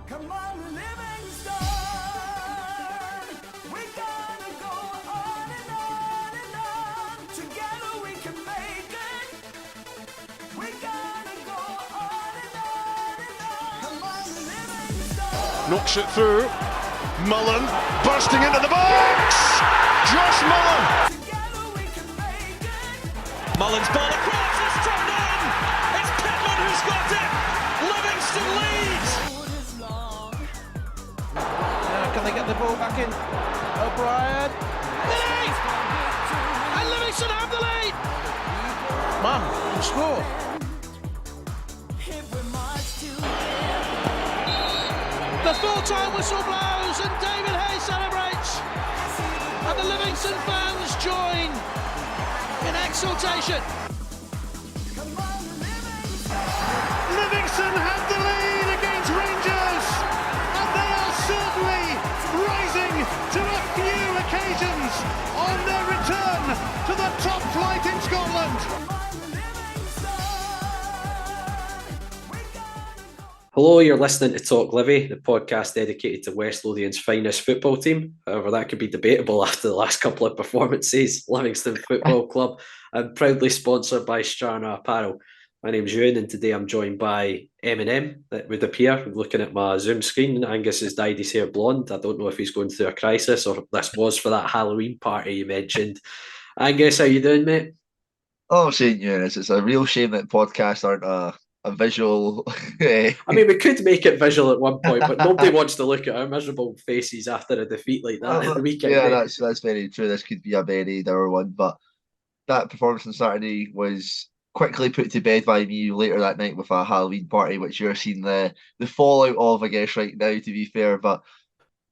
Come on, Livingston. We gotta go on and on and on. Together we can make it. We gotta go on and on and on. Come on, Livingston. Knocks it through. Mullen bursting into the box. Josh Mullen. Together we can make it. Mullen's ball across, it's turned in! It's Pittman who's got it! Livingston leads! Road is long. Now can they get the ball back in? O'Brien. Lead! And Livingston have the lead! Man, can score. If we march together. The full-time whistle blows and David Hayes celebrates! And the Livingston fans join in exultation. Come on, Livingston. Livingston have the lead against Rangers, and they are certainly rising to a few occasions on their return to the top flight in Scotland. Come on, Livingston. We gotta go. Hello, you're listening to Talk Livi, the podcast dedicated to West Lothian's finest football team. However, that could be debatable after the last couple of performances. Livingston Football Club, and proudly sponsored by Strana Apparel. My name's Euan, and today I'm joined by M&M. That would appear, looking at my Zoom screen. Angus has dyed his hair blonde. I don't know if he's going through a crisis or if this was for that Halloween party you mentioned. Angus, how you doing, mate? Oh, St. Eunice, it's a real shame that podcasts aren't a visual. I mean, we could make it visual at one point, but nobody wants to look at our miserable faces after a defeat like that at the weekend. Yeah, mate. that's very true. This could be a very dour one, but that performance on Saturday was quickly put to bed by me later that night with a Halloween party, which you're seeing the fallout of, I guess, right now, to be fair. But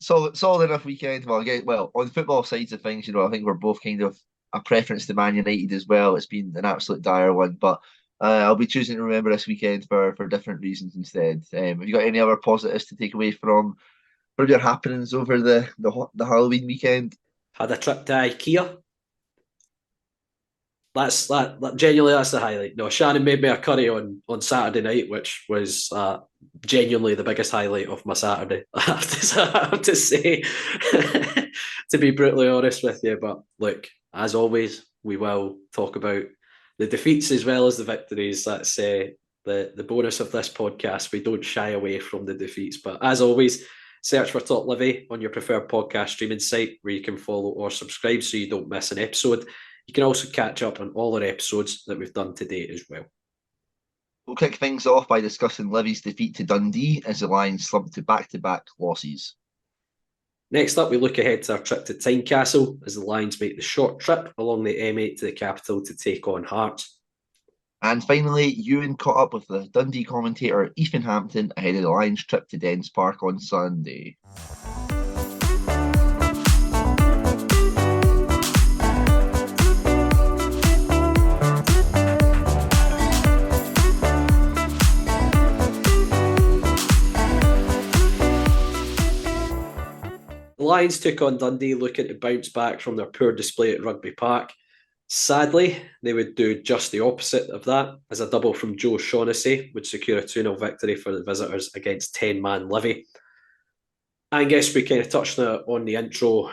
solid enough weekend. Well, on the football sides of things, I think we're both kind of a preference to Man United as well. It's been an absolute dire one, but I'll be choosing to remember this weekend for different reasons instead. Have you got any other positives to take away from your happenings over the Halloween weekend? Had a trip to IKEA. Genuinely, that's the highlight. No, Shannon made me a curry on Saturday night, which was genuinely the biggest highlight of my Saturday. I have to say, to be brutally honest with you. But look, as always, we will talk about the defeats as well as the victories. That's the bonus of this podcast. We don't shy away from the defeats. But as always, search for Talk Livi on your preferred podcast streaming site where you can follow or subscribe so you don't miss an episode. You can also catch up on all our episodes that we've done to date as well. We'll kick things off by discussing Livi's defeat to Dundee as the Lions slumped to back-to-back losses. Next up, we look ahead to our trip to Tynecastle as the Lions make the short trip along the M8 to the capital to take on Hearts. And finally, Ewan caught up with the Dundee commentator Euan Hampton ahead of the Lions' trip to Dens Park on Sunday. The Lions took on Dundee looking to bounce back from their poor display at Rugby Park. Sadly, they would do just the opposite of that, as a double from Joe Shaughnessy would secure a 2-0 victory for the visitors against 10-man Livy. I guess we kind of touched on the intro.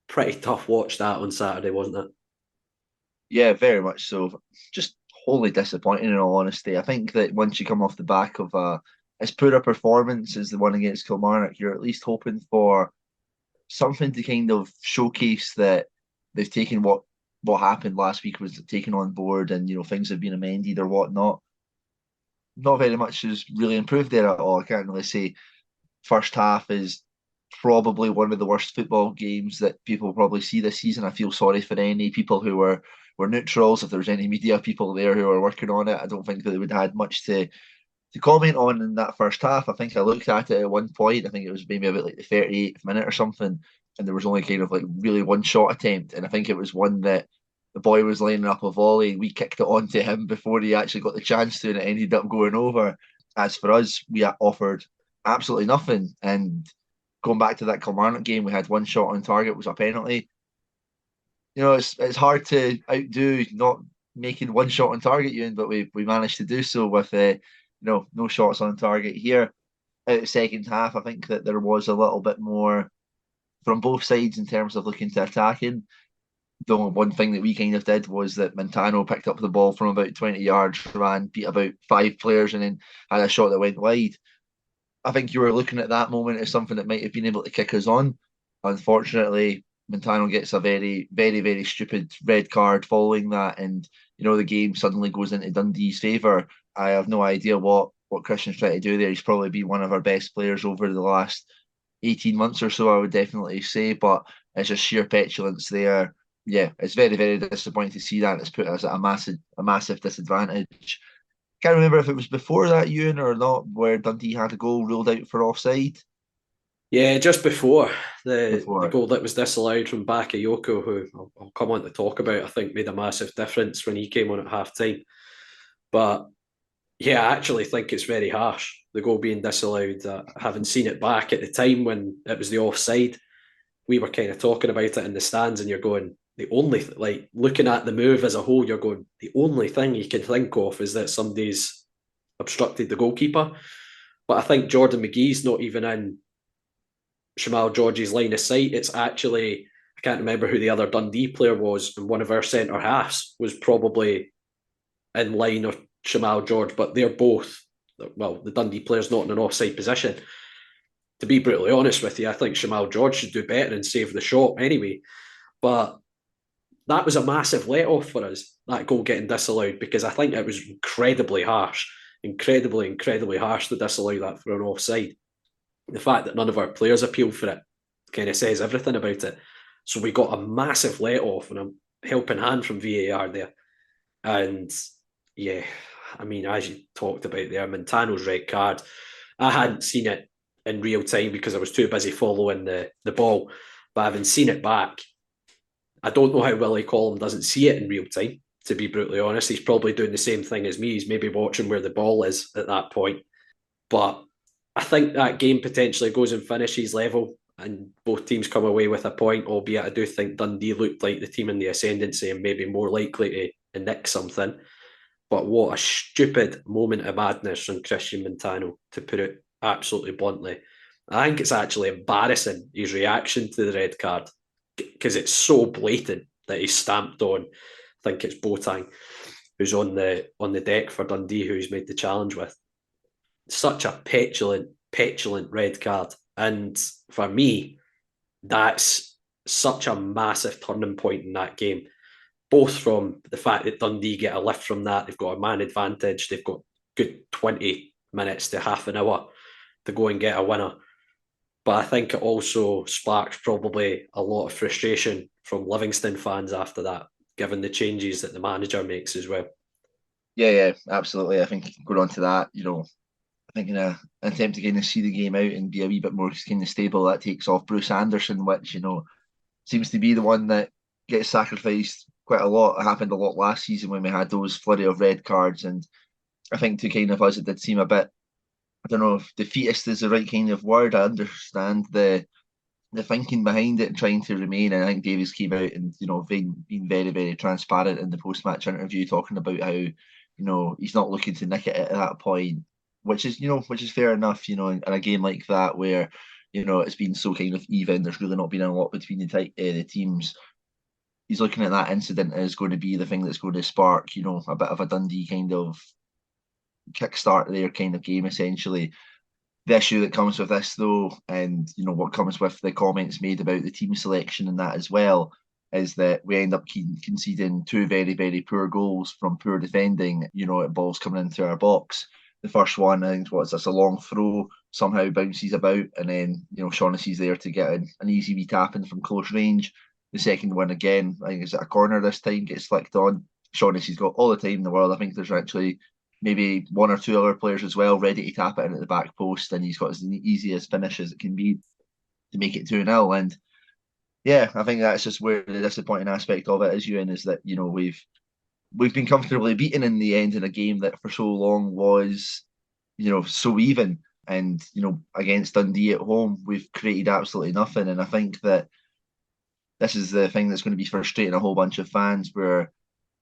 Pretty tough watch that on Saturday, wasn't it? Yeah, very much so. Just wholly disappointing, in all honesty. I think that once you come off the back of as poor a performance as the one against Kilmarnock, you're at least hoping for something to kind of showcase that they've taken what happened last week was taken on board, and things have been amended or whatnot. Not very much has really improved there at all. I can't really say. First half is probably one of the worst football games that people will probably see this season. I feel sorry for any people who were neutrals. If there was any media people there who were working on it, I don't think that they would have had much to comment on in that first half. I think I looked at it at one point. I think it was maybe about like the 38th minute or something, and there was only kind of like really one shot attempt, and I think it was one that the boy was lining up a volley. We kicked it on to him before he actually got the chance to, and it ended up going over. As for us, we offered absolutely nothing. And going back to that Kilmarnock game, we had one shot on target, was a penalty. It's hard to outdo not making one shot on target, Ewan, but we managed to do so with no shots on target here. second half. I think that there was a little bit more from both sides in terms of looking to attacking. The only one thing that we kind of did was that Montano picked up the ball from about 20 yards, ran, beat about 5 players, and then had a shot that went wide. I think you were looking at that moment as something that might have been able to kick us on. Unfortunately, Montano gets a very, very, very stupid red card following that, and the game suddenly goes into Dundee's favour. I have no idea what Christian's trying to do there. He's probably been one of our best players over the last 18 months or so, I would definitely say, but it's just sheer petulance there. Yeah, it's very, very disappointing to see that. It's put us at a massive disadvantage. Can't remember if it was before that, Euan, or not, where Dundee had a goal ruled out for offside. Yeah, just before the Before. goal that was disallowed from Bakayoko, who I'll come on to talk about, I think made a massive difference when he came on at half time. But yeah, I actually think it's very harsh, the goal being disallowed. Having seen it back at the time when it was the offside, we were kind of talking about it in the stands, and you're going, the only, like, looking at the move as a whole, you're going, the only thing you can think of is that somebody's obstructed the goalkeeper. But I think Jordan McGee's not even in Shamal Georgie's line of sight. It's actually, I can't remember who the other Dundee player was, and one of our centre halves was probably in line of Shamal George, but they're both, well, the Dundee player's not in an offside position. To be brutally honest with you, I think Shamal George should do better and save the shot anyway. But that was a massive let-off for us, that goal getting disallowed, because I think it was incredibly harsh to disallow that for an offside. The fact that none of our players appealed for it kind of says everything about it. So we got a massive let-off and a helping hand from VAR there. And yeah, I mean, as you talked about there, Montano's red card, I hadn't seen it in real time because I was too busy following the ball. But having seen it back, I don't know how Willie Collum doesn't see it in real time, to be brutally honest. He's probably doing the same thing as me. He's maybe watching where the ball is at that point. But I think that game potentially goes and finishes level and both teams come away with a point, albeit I do think Dundee looked like the team in the ascendancy and maybe more likely to nick something. But what a stupid moment of madness from Christian Montano, to put it absolutely bluntly. I think it's actually embarrassing, his reaction to the red card, because it's so blatant that he's stamped on, I think it's Boateng, who's on the deck for Dundee, who he's made the challenge with. Such a petulant red card. And for me, that's such a massive turning point in that game. Both from the fact that Dundee get a lift from that, they've got a man advantage, they've got good 20 minutes to half an hour to go and get a winner. But I think it also sparks probably a lot of frustration from Livingston fans after that, given the changes that the manager makes as well. Yeah, absolutely. I think going on to that, I think in an attempt to kind of see the game out and be a wee bit more kind of stable, that takes off Bruce Anderson, which, seems to be the one that gets sacrificed quite a lot. It happened a lot last season when we had those flurry of red cards. And I think to kind of us, it did seem a bit, I don't know if defeatist is the right kind of word. I understand the thinking behind it and trying to remain. And I think Davies came out and, being very, very transparent in the post-match interview, talking about how, he's not looking to nick it at that point, which is fair enough, in a game like that where, it's been so kind of even, there's really not been a lot between the teams. He's looking at that incident as going to be the thing that's going to spark, a bit of a Dundee kind of kickstart their kind of game, essentially. The issue that comes with this, though, and, what comes with the comments made about the team selection and that as well, is that we end up conceding 2 very, very poor goals from poor defending, balls coming into our box. The first one, I think, that's a long throw, somehow bounces about, and then, Shaughnessy's there to get an easy wee tap in from close range. The second one, again, I think it's at a corner this time, gets flicked on. Shaughnessy's got all the time in the world. I think there's actually maybe 1 or 2 other players as well ready to tap it in at the back post, and he's got as easy as finish as it can be to make it 2-0. And yeah, I think that's just where the disappointing aspect of it is, Euan, is that, we've been comfortably beaten in the end in a game that for so long was, so even. And, against Dundee at home, we've created absolutely nothing. And I think that this is the thing that's going to be frustrating a whole bunch of fans, where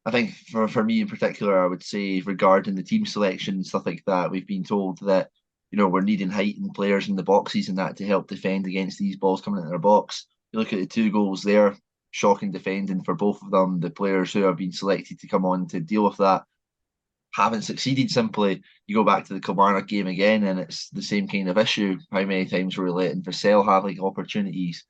I think for me in particular, I would say regarding the team selection and stuff like that, we've been told that, we're needing height and players in the boxes and that to help defend against these balls coming into their box. You look at the 2 goals there, shocking defending for both of them. The players who have been selected to come on to deal with that haven't succeeded. Simply, you go back to the Kilmarnock game again, and it's the same kind of issue. How many times were we letting Vassell have opportunities?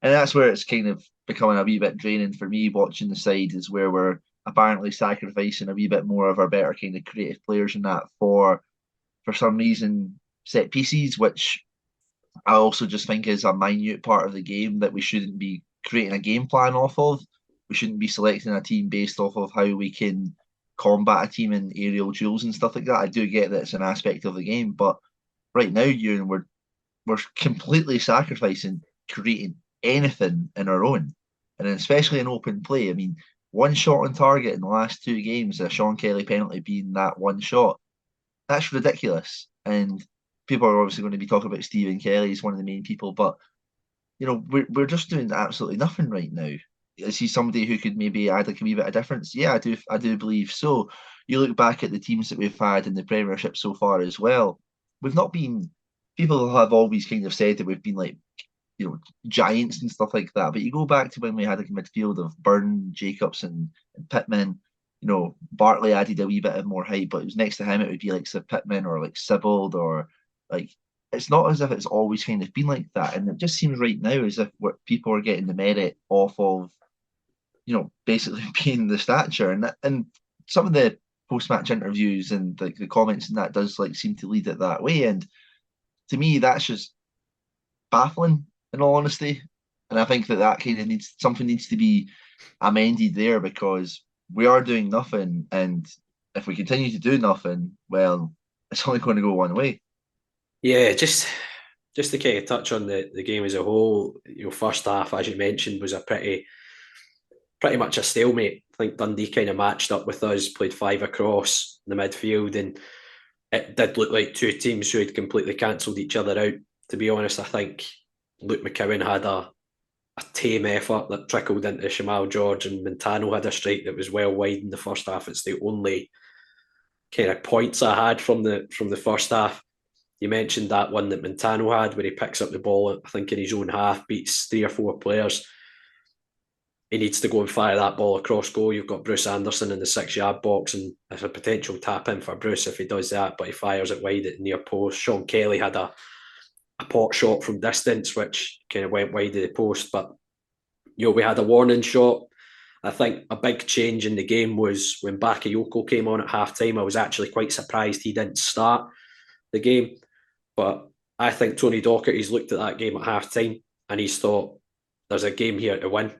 And that's where it's kind of becoming a wee bit draining for me watching the side, is where we're apparently sacrificing a wee bit more of our better kind of creative players in that for some reason set pieces, which I also just think is a minute part of the game that we shouldn't be creating a game plan off of. We shouldn't be selecting a team based off of how we can combat a team in aerial duels and stuff like that. I do get that it's an aspect of the game, but right now, Euan, we're completely sacrificing creating anything in our own, and especially in open play. I mean, 1 shot on target in the last 2 games, a Sean Kelly penalty being that 1 shot. That's ridiculous. And people are obviously going to be talking about Stephen Kelly as one of the main people, but we're just doing absolutely nothing right now. Is he somebody who could maybe add a wee bit of difference? Yeah, I do believe so. You look back at the teams that we've had in the Premiership so far as well. We've not been. People have always kind of said that we've been like, giants and stuff like that. But you go back to when we had a midfield of Byrne, Jacobs, and Pittman. Bartley added a wee bit of more height, but it was next to him, it would be like Pittman or like Sibbald, or like, it's not as if it's always kind of been like that. And it just seems right now as if people are getting the merit off of, basically being the stature. And some of the post-match interviews and the comments and that does seem to lead it that way. And to me, that's just baffling, in all honesty. And I think that kind of needs to be amended there, because we are doing nothing, and if we continue to do nothing, well, it's only going to go one way. Yeah, just to kind of touch on the game as a whole. First half, as you mentioned, was a pretty much a stalemate. I think Dundee kind of matched up with us, played 5 across the midfield, and it did look like 2 teams who had completely cancelled each other out. To be honest, I think Luke McCowan had a tame effort that trickled into Shamal George, and Montano had a strike that was well wide in the first half. It's the only kind of points I had from the first half. You mentioned that one that Montano had where he picks up the ball, I think in his own half, beats 3 or 4 players. He needs to go and fire that ball across goal. You've got Bruce Anderson in the 6-yard box, and there's a potential tap in for Bruce if he does that, but he fires it wide at the near post. Sean Kelly had a pot shot from distance, which kind of went wide of the post. But we had a warning shot. I think a big change in the game was when Bakayoko came on at half time. I was actually quite surprised he didn't start the game, but I think Tony Docherty's looked at that game at half time and he's thought, there's a game here to win.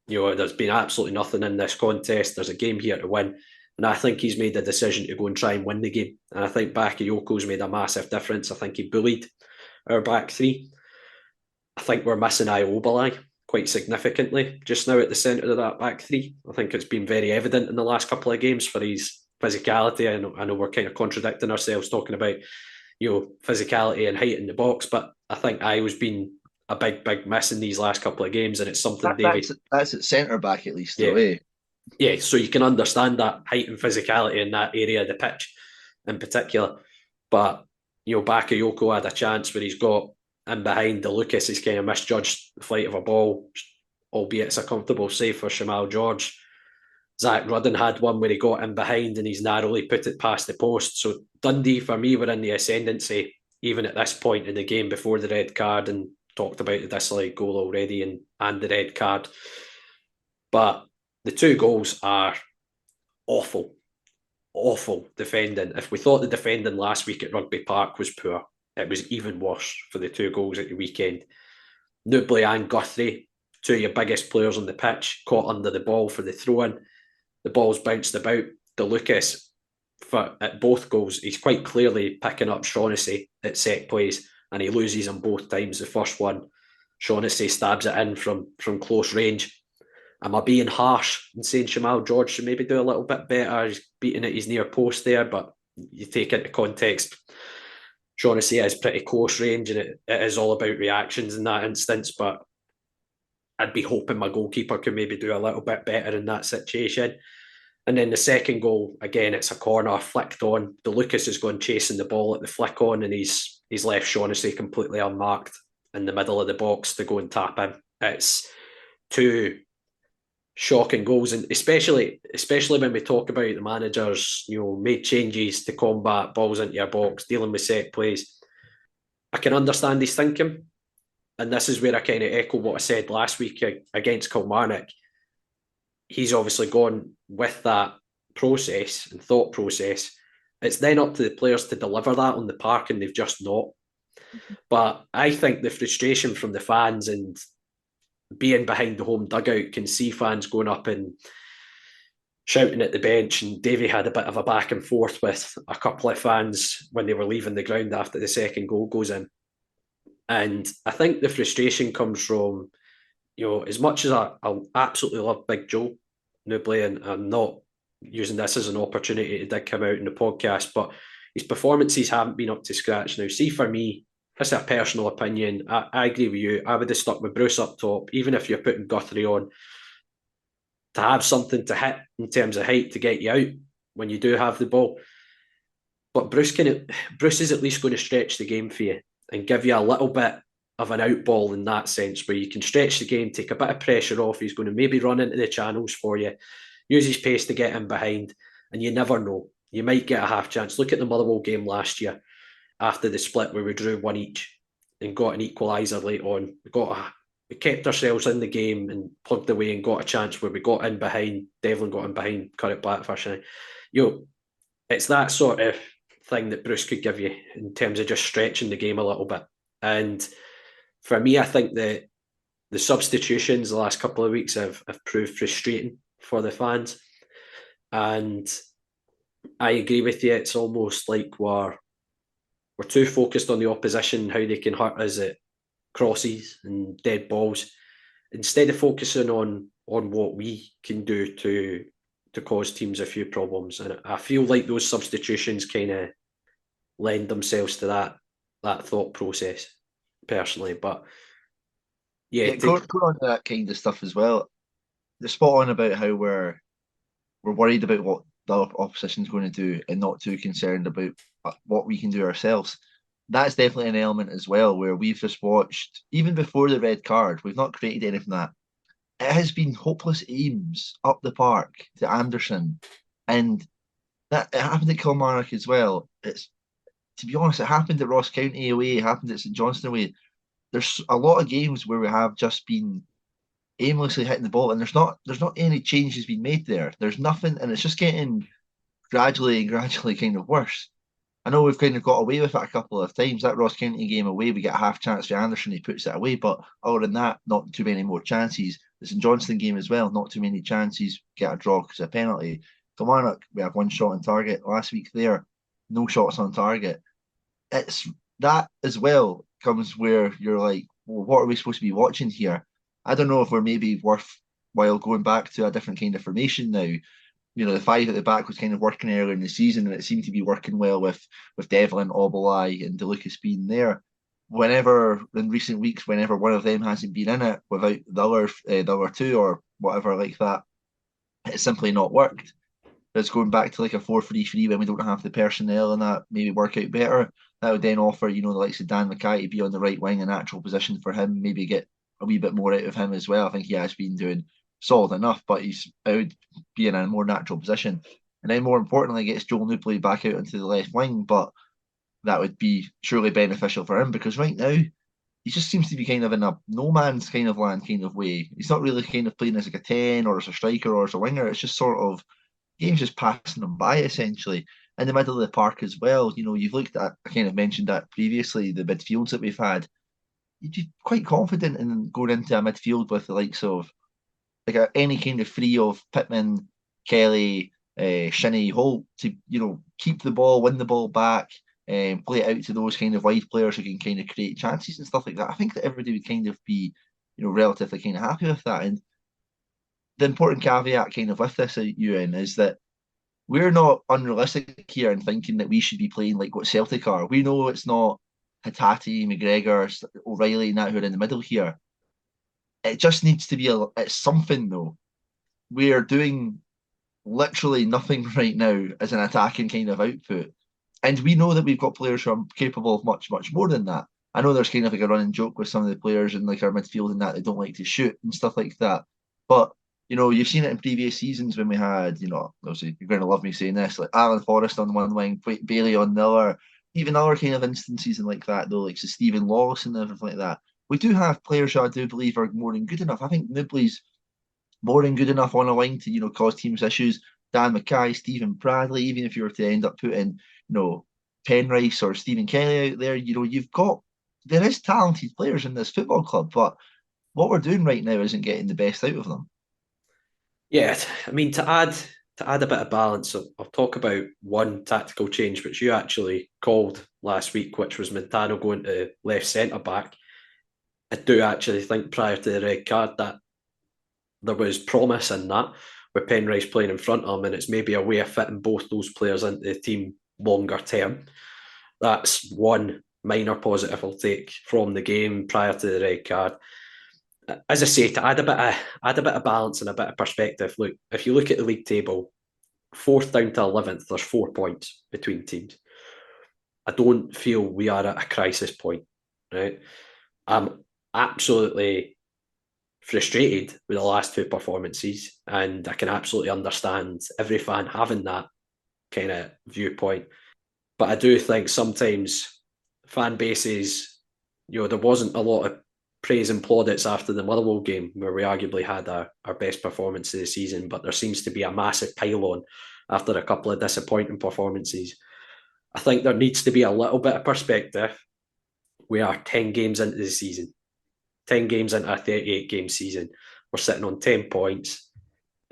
There's been absolutely nothing in this contest. There's a game here to win. And I think he's made the decision to go and try and win the game. And I think Bakayoko's made a massive difference. I think he bullied our back 3. I think we're missing Iobali quite significantly just now at the centre of that back 3. I think it's been very evident in the last couple of games for his physicality. I know we're kind of contradicting ourselves talking about physicality and height in the box, but I think Io's been a big miss in these last couple of games, and it's something that's at centre back at least, yeah, so you can understand that height and physicality in that area of the pitch in particular. But Bakayoko had a chance where he's got in behind the Lucas. He's kind of misjudged the flight of a ball, albeit it's a comfortable save for Shamal George. Zach Rudden had one where he got in behind and he's narrowly put it past the post. So Dundee, for me, were in the ascendancy even at this point in the game before the red card, and talked about the disallowed goal already and the red card. But the 2 goals are awful defending. If we thought the defending last week at Rugby Park was poor, it was even worse for the 2 goals at the weekend. Newbley and Guthrie, 2 of your biggest players on the pitch, caught under the ball for the throw-in. The ball's bounced about. The Lucas, at both goals, he's quite clearly picking up Shaughnessy at set plays, and he loses them both times. The first one, Shaughnessy stabs it in from close range. Am I being harsh and saying Shamal George should maybe do a little bit better? He's beating at his near post there, but you take into context, Shaughnessy is pretty close range, and it is all about reactions in that instance. But I'd be hoping my goalkeeper could maybe do a little bit better in that situation. And then the second goal, again, it's a corner flicked on. The Lucas is going chasing the ball at the flick on, and he's he's left Shaughnessy completely unmarked in the middle of the box to go and tap him. It's two shocking goals, and especially when we talk about the managers, made changes to combat balls into your box, dealing with set plays. I can understand his thinking, and this is where I kind of echo what I said last week against Kilmarnock. He's obviously gone with that process and thought process. It's then up to the players to deliver that on the park, and they've just not. But I think the frustration from the fans and being behind the home dugout, can see fans going up and shouting at the bench, and Davey had a bit of a back and forth with a couple of fans when they were leaving the ground after the second goal goes in. And I think the frustration comes from, as much as I absolutely love Big Joe Newbley, and I'm not using this as an opportunity to dig him out in the podcast, but his performances haven't been up to scratch. Now, see, for me, that's a personal opinion. I agree with you. I would have stuck with Bruce up top, even if you're putting Guthrie on, to have something to hit in terms of height to get you out when you do have the ball. But Bruce is at least going to stretch the game for you and give you a little bit of an out ball in that sense, where you can stretch the game, take a bit of pressure off. He's going to maybe run into the channels for you, use his pace to get in behind, and you never know. You might get a half chance. Look at the Motherwell game last year after the split, where we drew one each and got an equaliser late on. We kept ourselves in the game and plugged away and got a chance where we got in behind. Devlin got in behind, cut it back first. It's that sort of thing that Bruce could give you in terms of just stretching the game a little bit. And for me, I think that the substitutions the last couple of weeks have proved frustrating for the fans. And I agree with you. It's almost like we're too focused on the opposition, how they can hurt us at crosses and dead balls, instead of focusing on what we can do to cause teams a few problems. And I feel like those substitutions kind of lend themselves to that thought process, personally. But going on to that kind of stuff as well. They're spot on about how we're worried about what the opposition's going to do and not too concerned about what we can do ourselves. That's definitely an element as well, where we've just watched, even before the red card, we've not created anything from that. It has been hopeless aims up the park to Anderson, and that it happened at Kilmarnock as well. To be honest, it happened at Ross County away, it happened at St Johnstone away. There's a lot of games where we have just been aimlessly hitting the ball, and there's not any changes being made there. There's nothing, and it's just getting gradually kind of worse. I know we've kind of got away with it a couple of times. That Ross County game away, we get a half chance for Anderson, he puts it away, but other than that, not too many more chances. The St Johnstone game as well, not too many chances, get a draw because of a penalty. Kilmarnock, we have one shot on target. Last week there, no shots on target. It's that as well comes where you're like, well, what are we supposed to be watching here? I don't know if we're maybe worthwhile going back to a different kind of formation now. The five at the back was kind of working earlier in the season, and it seemed to be working well with Devlin, Obalai, and DeLucas being there. Whenever in recent weeks, whenever one of them hasn't been in it, without the other two or whatever like that, it's simply not worked. It's going back to like a 4-3-3 when we don't have the personnel and that maybe work out better. That would then offer, the likes of Dan Mackay to be on the right wing, a natural position for him, maybe get a wee bit more out of him as well. I think he has been doing solid enough, but he's out being in a more natural position. And then more importantly, gets Joel Newbley back out into the left wing, but that would be surely beneficial for him, because right now he just seems to be kind of in a no man's kind of land kind of way. He's not really kind of playing as like a 10 or as a striker or as a winger. It's just sort of game's just passing him by essentially. In the middle of the park as well, you've looked at, I kind of mentioned that previously, the midfields that we've had. You'd be quite confident in going into a midfield with the likes of like any kind of three of Pittman, Kelly, Shinnie, Holt to keep the ball, win the ball back, play it out to those kind of wide players who can kind of create chances and stuff like that. I think that everybody would kind of be relatively kind of happy with that. And the important caveat kind of with this, Euan, is that we're not unrealistic here in thinking that we should be playing like what Celtic are. We know it's not Hattati, McGregor, O'Reilly, and that who are in the middle here. It just needs to be it's something though. We are doing literally nothing right now as an attacking kind of output. And we know that we've got players who are capable of much, much more than that. I know there's kind of like a running joke with some of the players in like our midfield and that they don't like to shoot and stuff like that. But you've seen it in previous seasons when we had, obviously you're going to love me saying this, like Alan Forrest on one wing, Bailey on the other, even other kind of instances and like that, though, like so Stephen Lawless and everything like that. We do have players who I do believe are more than good enough. I think Nibley's more than good enough on a wing to, cause teams issues. Dan Mackay, Stephen Bradley, even if you were to end up putting, Penrice or Stephen Kelly out there, there is talented players in this football club, but what we're doing right now isn't getting the best out of them. Yeah, I mean, to add a bit of balance, I'll talk about one tactical change which you actually called last week, which was Montano going to left centre back. I do actually think prior to the red card that there was promise in that, with Penrice playing in front of him, and it's maybe a way of fitting both those players into the team longer term. That's one minor positive I'll take from the game prior to the red card. As I say, to add a bit of balance and a bit of perspective, look, if you look at the league table, 4th down to 11th, there's 4 points between teams. I don't feel we are at a crisis point, right? I'm absolutely frustrated with the last 2 performances, and I can absolutely understand every fan having that kind of viewpoint. But I do think sometimes fan bases, there wasn't a lot of praise and plaudits after the Motherwell game, where we arguably had our best performance of the season, but there seems to be a massive pile-on after a couple of disappointing performances. I think there needs to be a little bit of perspective. We are 10 games into the season. 10 games into a 38-game season. We're sitting on 10 points.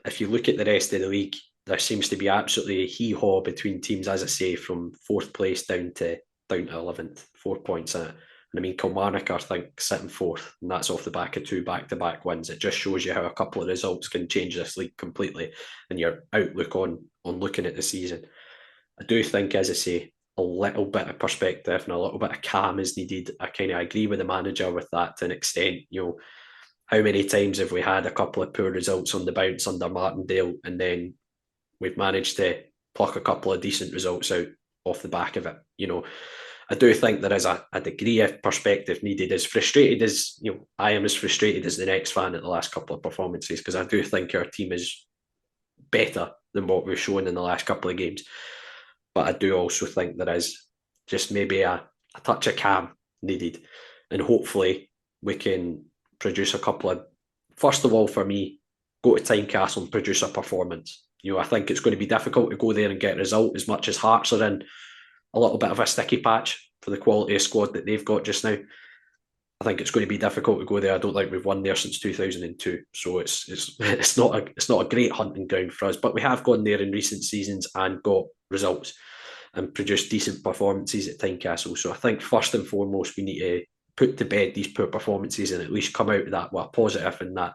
If you look at the rest of the league, there seems to be absolutely a hee-haw between teams, as I say, from 4th place down to 11th, 4 points in it. And I mean, Kilmarnock are, I think, sitting 4th, and that's off the back of 2 back-to-back wins. It just shows you how a couple of results can change this league completely and your outlook on looking at the season. I do think, as I say, a little bit of perspective and a little bit of calm is needed. I kind of agree with the manager with that to an extent. How many times have we had a couple of poor results on the bounce under Martindale, and then we've managed to pluck a couple of decent results out off the back of it? I do think there is a degree of perspective needed. As frustrated as I am as frustrated as the next fan at the last couple of performances, because I do think our team is better than what we've shown in the last couple of games. But I do also think there is just maybe a touch of calm needed, and hopefully we can produce a couple of, first of all, for me, go to Tynecastle and produce a performance. I think it's going to be difficult to go there and get a result, as much as Hearts are in a little bit of a sticky patch for the quality of squad that they've got just now. I think it's going to be difficult to go there. I don't think we've won there since 2002, so it's not a great hunting ground for us. But we have gone there in recent seasons and got results and produced decent performances at Tynecastle. So I think first and foremost we need to put to bed these poor performances and at least come out of that with a positive, and that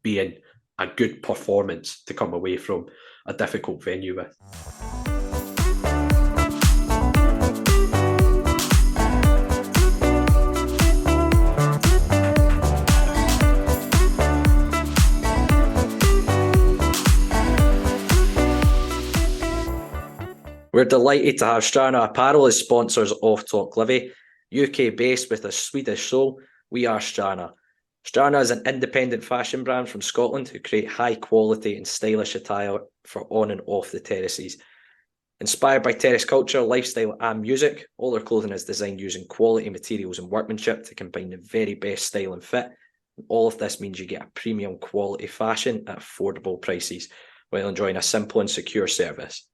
being a good performance to come away from a difficult venue with. We're delighted to have Strana Apparel as sponsors of Talk Livi. UK based with a Swedish soul, we are Strana. Strana is an independent fashion brand from Scotland who create high quality and stylish attire for on and off the terraces. Inspired by terrace culture, lifestyle and music, all their clothing is designed using quality materials and workmanship to combine the very best style and fit. And all of this means you get a premium quality fashion at affordable prices while enjoying a simple and secure service.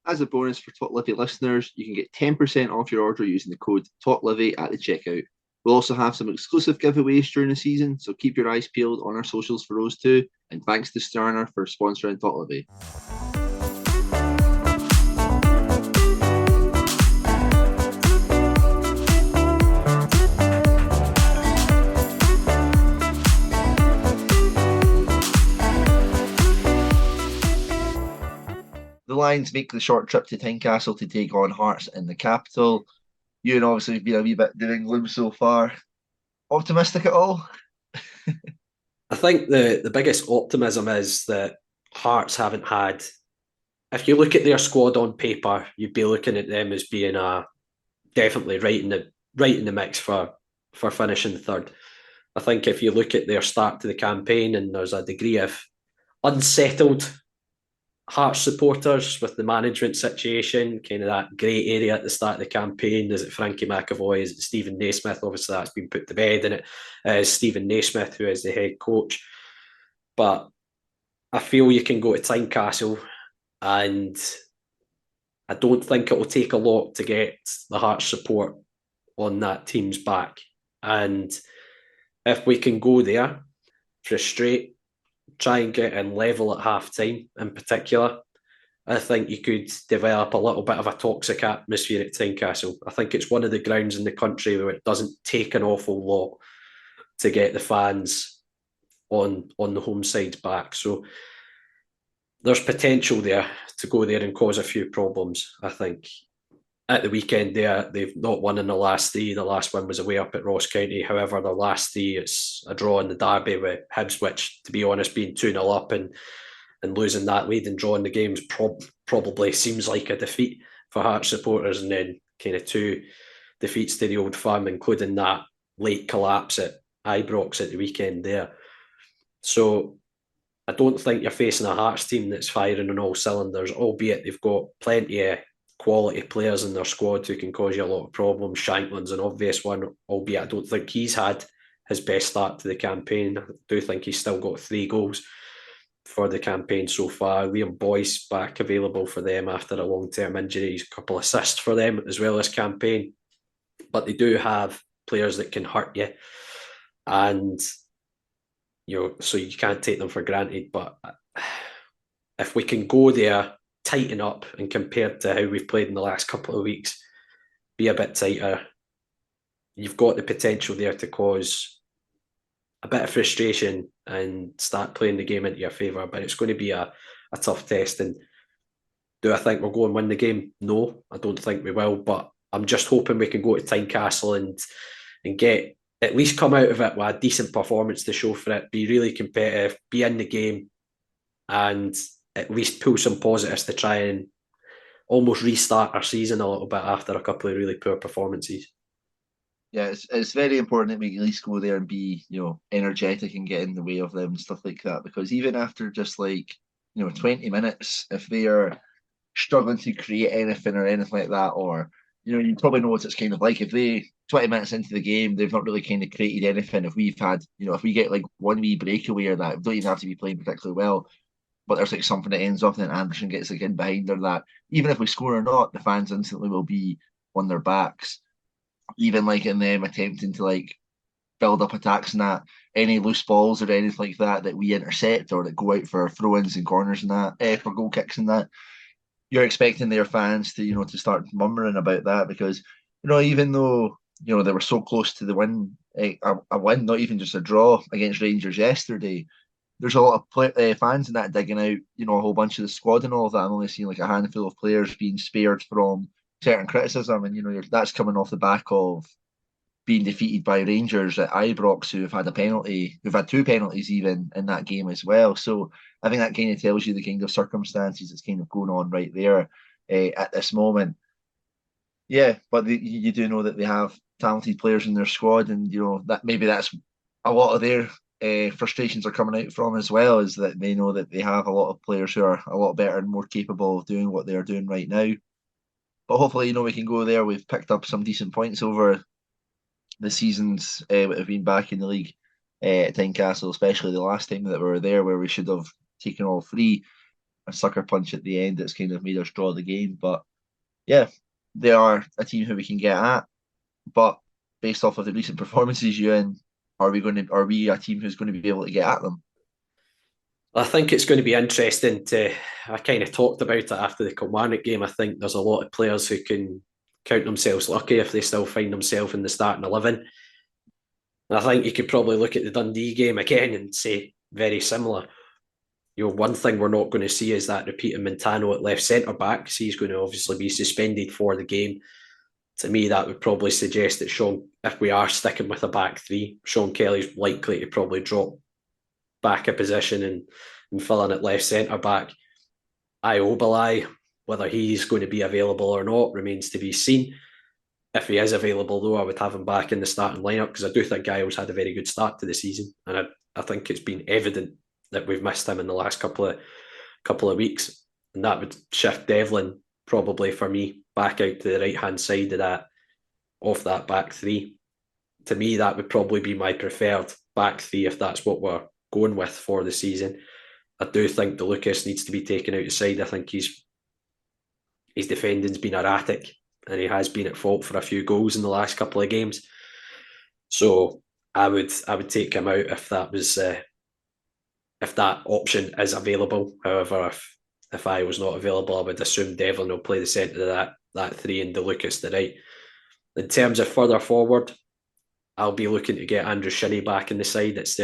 As a bonus for Talk Livi listeners, you can get 10% off your order using the code TalkLivi at the checkout. We'll also have some exclusive giveaways during the season, so keep your eyes peeled on our socials for those too. And thanks to Sterner for sponsoring Talk Livi. The Lions make the short trip to Tynecastle to take on Hearts in the capital. Euan obviously has been a wee bit doom and gloom so far. Optimistic at all? I think the biggest optimism is that Hearts haven't had if you look at their squad on paper, you'd be looking at them as being definitely right in the mix for finishing third. I think if you look at their start to the campaign, and there's a degree of unsettled Hearts supporters with the management situation, kind of that grey area at the start of the campaign. Is it Frankie McAvoy? Is it Stephen Naismith? Obviously, that's been put to bed, and it is Stephen Naismith who is the head coach. But I feel you can go to Tynecastle, and I don't think it will take a lot to get the Hearts support on that team's back. And if we can go there, frustrate, try and get in level at half time in particular, I think you could develop a little bit of a toxic atmosphere at Tynecastle. I think it's one of the grounds in the country where it doesn't take an awful lot to get the fans on the home side's back. So there's potential there to go there and cause a few problems, I think. At the weekend there, they've not won in the last three. The last one was away up at Ross County. However, the last three, it's a draw in the derby with Hibs, which, to be honest, being 2-0 up and losing that lead and drawing the games probably seems like a defeat for Hearts supporters. And then kind of 2 defeats to the Old Firm, including that late collapse at Ibrox at the weekend there. So I don't think you're facing a Hearts team that's firing on all cylinders, albeit they've got plenty of quality players in their squad who can cause you a lot of problems. Shankland's an obvious one, albeit I don't think he's had his best start to the campaign. I do think he's still got 3 goals for the campaign so far. Liam Boyce back available for them after a long-term injury. He's a couple of assists for them as well as campaign. But they do have players that can hurt you. And so you can't take them for granted. But if we can go there, tighten up, and compared to how we've played in the last couple of weeks, be a bit tighter, you've got the potential there to cause a bit of frustration and start playing the game into your favour. But it's going to be a tough test. And do I think we'll go and win the game? No, I don't think we will. But I'm just hoping we can go to Tynecastle and get, at least come out of it with a decent performance to show for it, be really competitive, be in the game, and at least pull some positives to try and almost restart our season a little bit after a couple of really poor performances. Yeah, it's very important that we at least go there and be, energetic and get in the way of them and stuff like that. Because even after just 20 minutes, if they are struggling to create anything or anything like that, or you probably know what it's kind of like. If they 20 minutes into the game, they've not really kind of created anything. If we've had, if we get one wee breakaway or that, we don't even have to be playing particularly well, but there's something that ends up and then Anderson gets in behind or that, even if we score or not, the fans instantly will be on their backs. Even in them attempting to build up attacks and that, any loose balls or anything like that we intercept or that go out for throw-ins and corners and that, for goal kicks and that, you're expecting their fans to to start murmuring about that, because even though they were so close to the win, a win, not even just a draw against Rangers yesterday, there's a lot of fans in that digging out, a whole bunch of the squad and all of that. I'm only seeing a handful of players being spared from certain criticism, and that's coming off the back of being defeated by Rangers at Ibrox, who've had 2 penalties even in that game as well. So I think that kind of tells you the kind of circumstances that's kind of going on right there at this moment. Yeah, but you do know that they have talented players in their squad, and that maybe that's a lot of their frustrations are coming out from as well, is that they know that they have a lot of players who are a lot better and more capable of doing what they're doing right now. But hopefully, we can go there. We've picked up some decent points over the seasons that have been back in the league at Tynecastle, especially the last time that we were there, where we should have taken all 3. A sucker punch at the end that's kind of made us draw the game. But yeah, they are a team who we can get at. But based off of the recent performances, Euan, are we a team who's going to be able to get at them? I think it's going to be interesting I kind of talked about it after the Kilmarnock game. I think there's a lot of players who can count themselves lucky if they still find themselves in the starting 11. And I think you could probably look at the Dundee game again and say very similar. One thing we're not going to see is that repeat of Montano at left centre back, because he's going to obviously be suspended for the game. To me, that would probably suggest that if we are sticking with a back 3, Sean Kelly's likely to probably drop back a position and fill in at left centre back. Iobali, whether he's going to be available or not remains to be seen. If he is available, though, I would have him back in the starting lineup because I do think Giles had a very good start to the season, and I think it's been evident that we've missed him in the last couple of weeks, and that would shift Devlin probably for me back out to the right hand side of that back three. To me, that would probably be my preferred back three if that's what we're going with for the season. I do think the Lucas needs to be taken out of side. I think his defending's been erratic, and he has been at fault for a few goals in the last couple of games. So I would take him out if that was if that option is available. However, if I was not available, I would assume Devlin will play the centre of that three and DeLucas the right. In terms of further forward, I'll be looking to get Andrew Shinnie back in the side. It's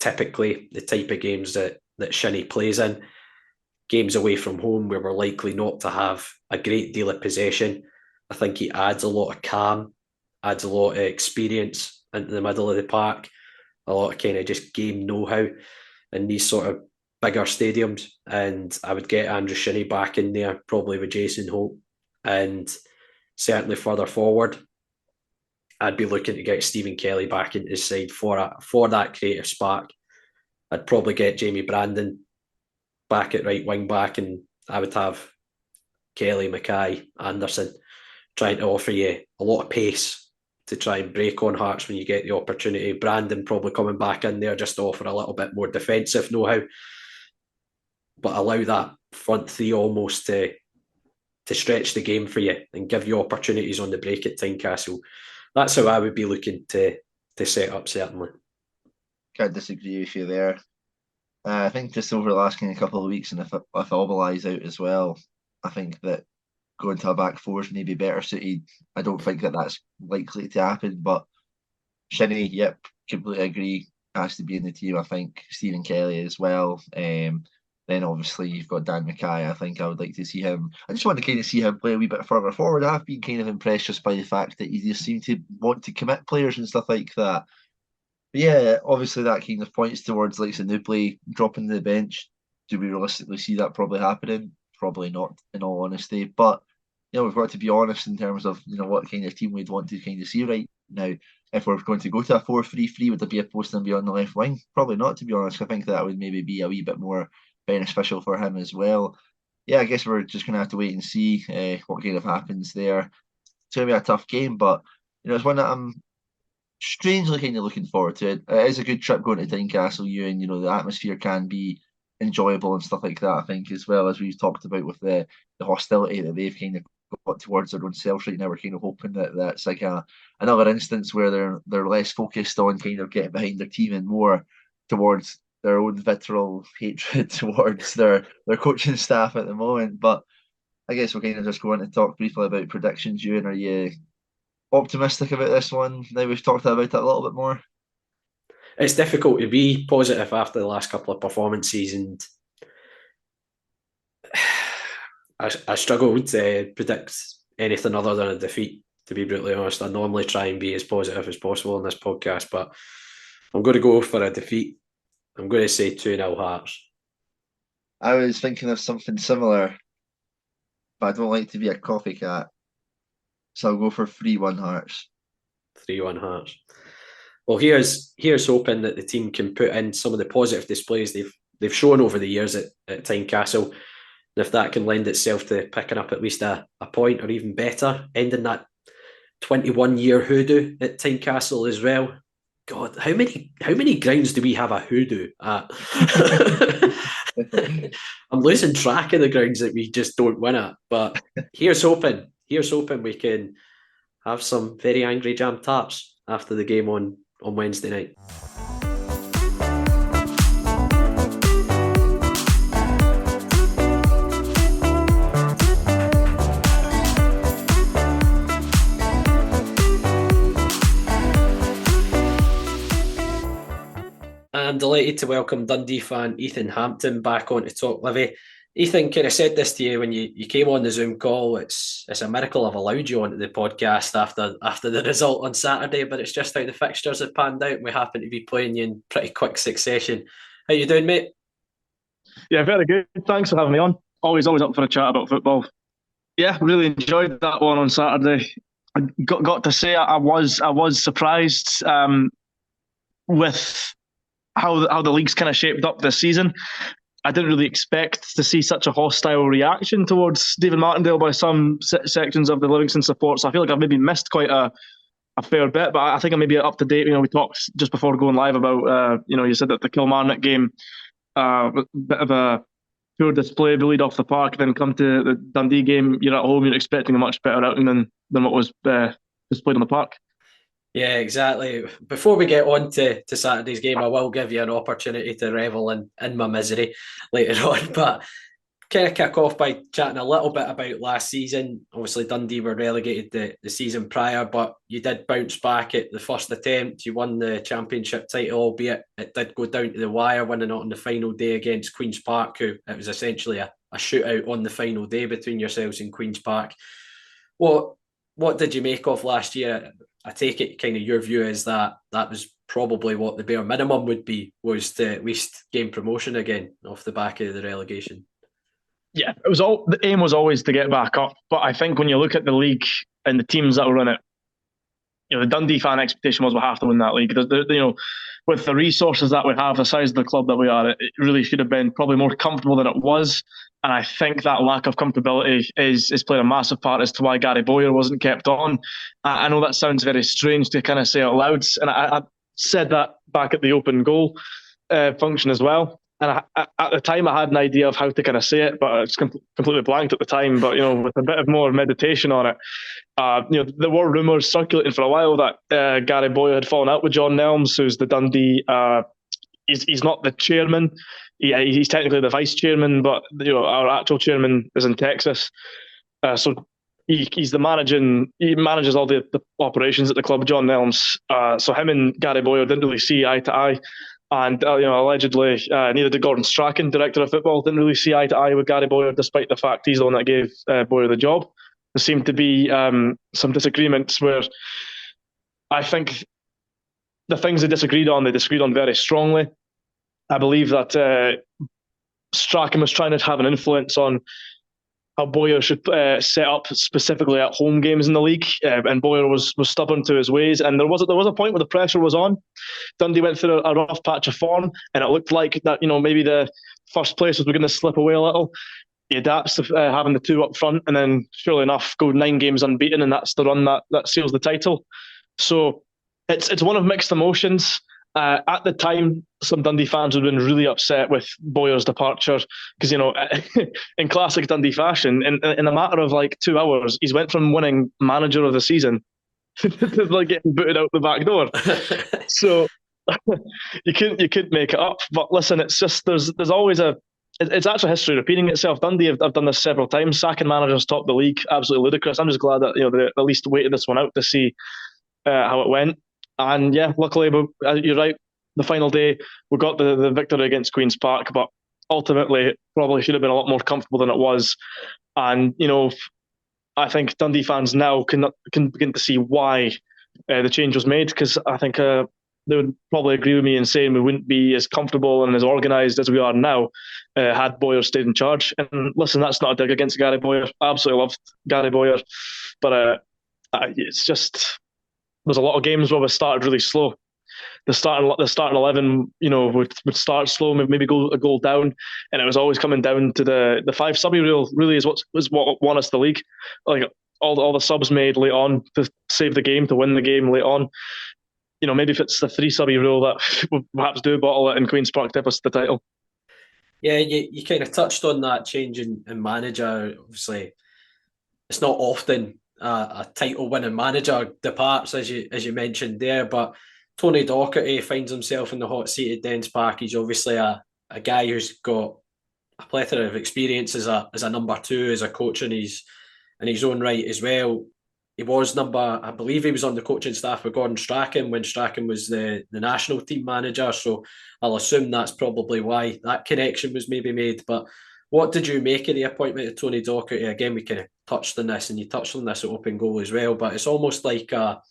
typically the type of games that Shinnie plays in. Games away from home where we're likely not to have a great deal of possession. I think he adds a lot of calm, adds a lot of experience into the middle of the park, a lot of kind of just game know-how in these sort of bigger stadiums. And I would get Andrew Shinnie back in there, probably with Jason Hope. And certainly further forward, I'd be looking to get Stephen Kelly back into his side for that creative spark. I'd probably get Jamie Brandon back at right wing back, and I would have Kelly, Mackay, Anderson trying to offer you a lot of pace to try and break on Hearts when you get the opportunity. Brandon probably coming back in there just to offer a little bit more defensive know-how, but allow that front three almost to stretch the game for you and give you opportunities on the break at Tynecastle. That's how I would be looking to set up, certainly. Can't disagree with you there. I think just over the last kind of couple of weeks, and if Obali's out as well, I think that going to a back four is maybe better suited. I don't think that that's likely to happen, but Shinnie, yep, completely agree, has to be in the team. I think Stephen Kelly as well. Then obviously you've got Dan Mackay. I think I would like to see him. I just want to kind of see him play a wee bit further forward. I've been kind of impressed just by the fact that he just seemed to want to commit players and stuff like that. But yeah, obviously that kind of points towards like Newplay dropping to the bench. Do we realistically see that probably happening? Probably not, in all honesty. But we've got to be honest in terms of what kind of team we'd want to kind of see right now. If we're going to go to a 4-3-3, would there be a Poston be on the left wing? Probably not, to be honest. I think that would maybe be a wee bit more beneficial for him as well. Yeah, I guess we're just going to have to wait and see what kind of happens there. It's going to be a tough game, but it's one that I'm strangely kind of looking forward to. It is a good trip going to Tynecastle, Euan. The atmosphere can be enjoyable and stuff like that, I think, as well as we've talked about with the hostility that they've kind of got towards their own selves right now. We're kind of hoping that that's like another instance where they're less focused on kind of getting behind their team and more towards their own vitriol hatred towards their coaching staff at the moment. But I guess we're kind of just going to talk briefly about predictions. Euan, are you optimistic about this one now we've talked about it a little bit more? It's difficult to be positive after the last couple of performances, and I struggled to predict anything other than a defeat, to be brutally honest. I normally try and be as positive as possible in this podcast, but I'm going to go for a defeat. I'm going to say 2-0 Hearts. I was thinking of something similar, but I don't like to be a copycat. So I'll go for 3-1 Hearts. 3-1 Hearts. Well, here's hoping that the team can put in some of the positive displays they've shown over the years at Tynecastle. And if that can lend itself to picking up at least a point or even better, ending that 21-year hoodoo at Tynecastle as well. God, how many grounds do we have a hoodoo at? I'm losing track of the grounds that we just don't win at. But here's hoping we can have some very angry jam tarts after the game on Wednesday night. I'm delighted to welcome Dundee fan Ethan Hampton back onto Talk Livi. Ethan, kind of said this to you when you came on the Zoom call. It's a miracle I've allowed you onto the podcast after the result on Saturday, but it's just how the fixtures have panned out, and we happen to be playing you in pretty quick succession. How you doing, mate? Yeah, very good. Thanks for having me on. Always up for a chat about football. Yeah, really enjoyed that one on Saturday. I got to say I was surprised with how the league's kind of shaped up this season. I didn't really expect to see such a hostile reaction towards David Martindale by some sections of the Livingston support. So I feel like I've maybe missed quite a fair bit, but I think I'm maybe up to date. We talked just before going live about, you said that the Kilmarnock game, a bit of a poor display, bullied off the park, then come to the Dundee game, you're at home, you're expecting a much better outing than what was displayed on the park. Yeah, exactly. Before we get on to Saturday's game, I will give you an opportunity to revel in my misery later on, but kind of kick off by chatting a little bit about last season. Obviously, Dundee were relegated the season prior, but you did bounce back at the first attempt. You won the championship title, albeit it did go down to the wire, winning it on the final day against Queen's Park, who it was essentially a shootout on the final day between yourselves and Queen's Park. What did you make of last year? I take it kind of your view is that was probably what the bare minimum would be, was to at least gain promotion again off the back of the relegation. Yeah, the aim was always to get back up. But I think when you look at the league and the teams that were in it, the Dundee fan expectation was we have to win that league. With the resources that we have, the size of the club that we are, it really should have been probably more comfortable than it was. And I think that lack of comfortability is playing a massive part as to why Gary Bowyer wasn't kept on. I know that sounds very strange to kind of say out loud, and I said that back at the open goal function as well. And at the time, I had an idea of how to kind of say it, but it's completely blanked at the time. But with a bit of more meditation on it, there were rumours circulating for a while that Gary Bowyer had fallen out with John Nelms, who's the Dundee. He's not the chairman. He's technically the vice chairman, but our actual chairman is in Texas. So he's the managing. He manages all the operations at the club, John Nelms. So him and Gary Bowyer didn't really see eye to eye. And allegedly, neither did Gordon Strachan, director of football, didn't really see eye to eye with Gary Bowyer, despite the fact he's the one that gave Bowyer the job. There seemed to be some disagreements where I think the things they disagreed on very strongly. I believe that Strachan was trying to have an influence on how Bowyer should set up specifically at home games in the league, and Bowyer was stubborn to his ways. And there was a point where the pressure was on. Dundee went through a rough patch of form, and it looked like that maybe the first places were going to slip away a little. He adapts to having the two up front, and then surely enough go 9 games unbeaten, and that's the run that seals the title. So it's one of mixed emotions. At the time, some Dundee fans would have been really upset with Bowyer's departure because, in classic Dundee fashion, in a matter of like 2 hours, he's went from winning manager of the season to like getting booted out the back door. So you couldn't make it up. But listen, it's just there's always it's actually history repeating itself. Dundee have done this several times. Sacking managers top the league, absolutely ludicrous. I'm just glad that they at least waited this one out to see how it went. And yeah, luckily, you're right, the final day, we got the victory against Queen's Park, but ultimately, it probably should have been a lot more comfortable than it was. And, I think Dundee fans now can begin to see why the change was made, because I think they would probably agree with me in saying we wouldn't be as comfortable and as organised as we are now had Bowyer stayed in charge. And listen, that's not a dig against Gary Bowyer. I absolutely loved Gary Bowyer, but it's just... There's a lot of games where we started really slow. The starting 11, would start slow, maybe go a goal down, and it was always coming down to the 5 subby rule. Really is what won us the league. Like all the subs made late on to save the game, to win the game late on. Maybe if it's the 3 subby rule that we'll perhaps do bottle it in Queen's Park to us the title. Yeah, you kind of touched on that change in manager. Obviously, it's not often a title-winning manager departs, as you mentioned there, but Tony Docherty finds himself in the hot seat at Dens Park. He's obviously a guy who's got a plethora of experience as a number 2, as a coach in his own right as well. I believe he was on the coaching staff with Gordon Strachan when Strachan was the national team manager, so I'll assume that's probably why that connection was maybe made. But what did you make of the appointment of Tony Docherty? Again, we kind of touched on this, and you touched on this at open goal as well, but it's almost like a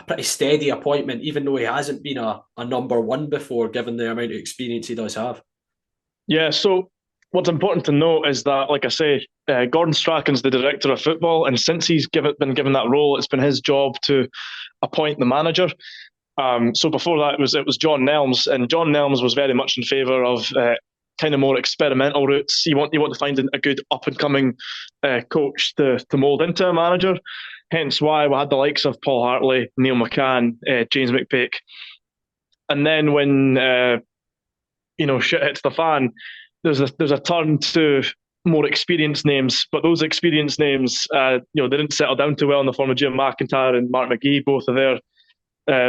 pretty steady appointment, even though he hasn't been a number 1 before, given the amount of experience he does have. Yeah, so what's important to note is that, like I say, Gordon Strachan's the director of football, and since he's been given that role, it's been his job to appoint the manager. So before that, it was John Nelms, and John Nelms was very much in favour of kind of more experimental routes. You want to find a good up and coming coach to mould into a manager. Hence why we had the likes of Paul Hartley, Neil McCann, James McPake, and then when shit hits the fan, there's a turn to more experienced names, but those experienced names, they didn't settle down too well in the form of Jim McIntyre and Mark McGee, both of their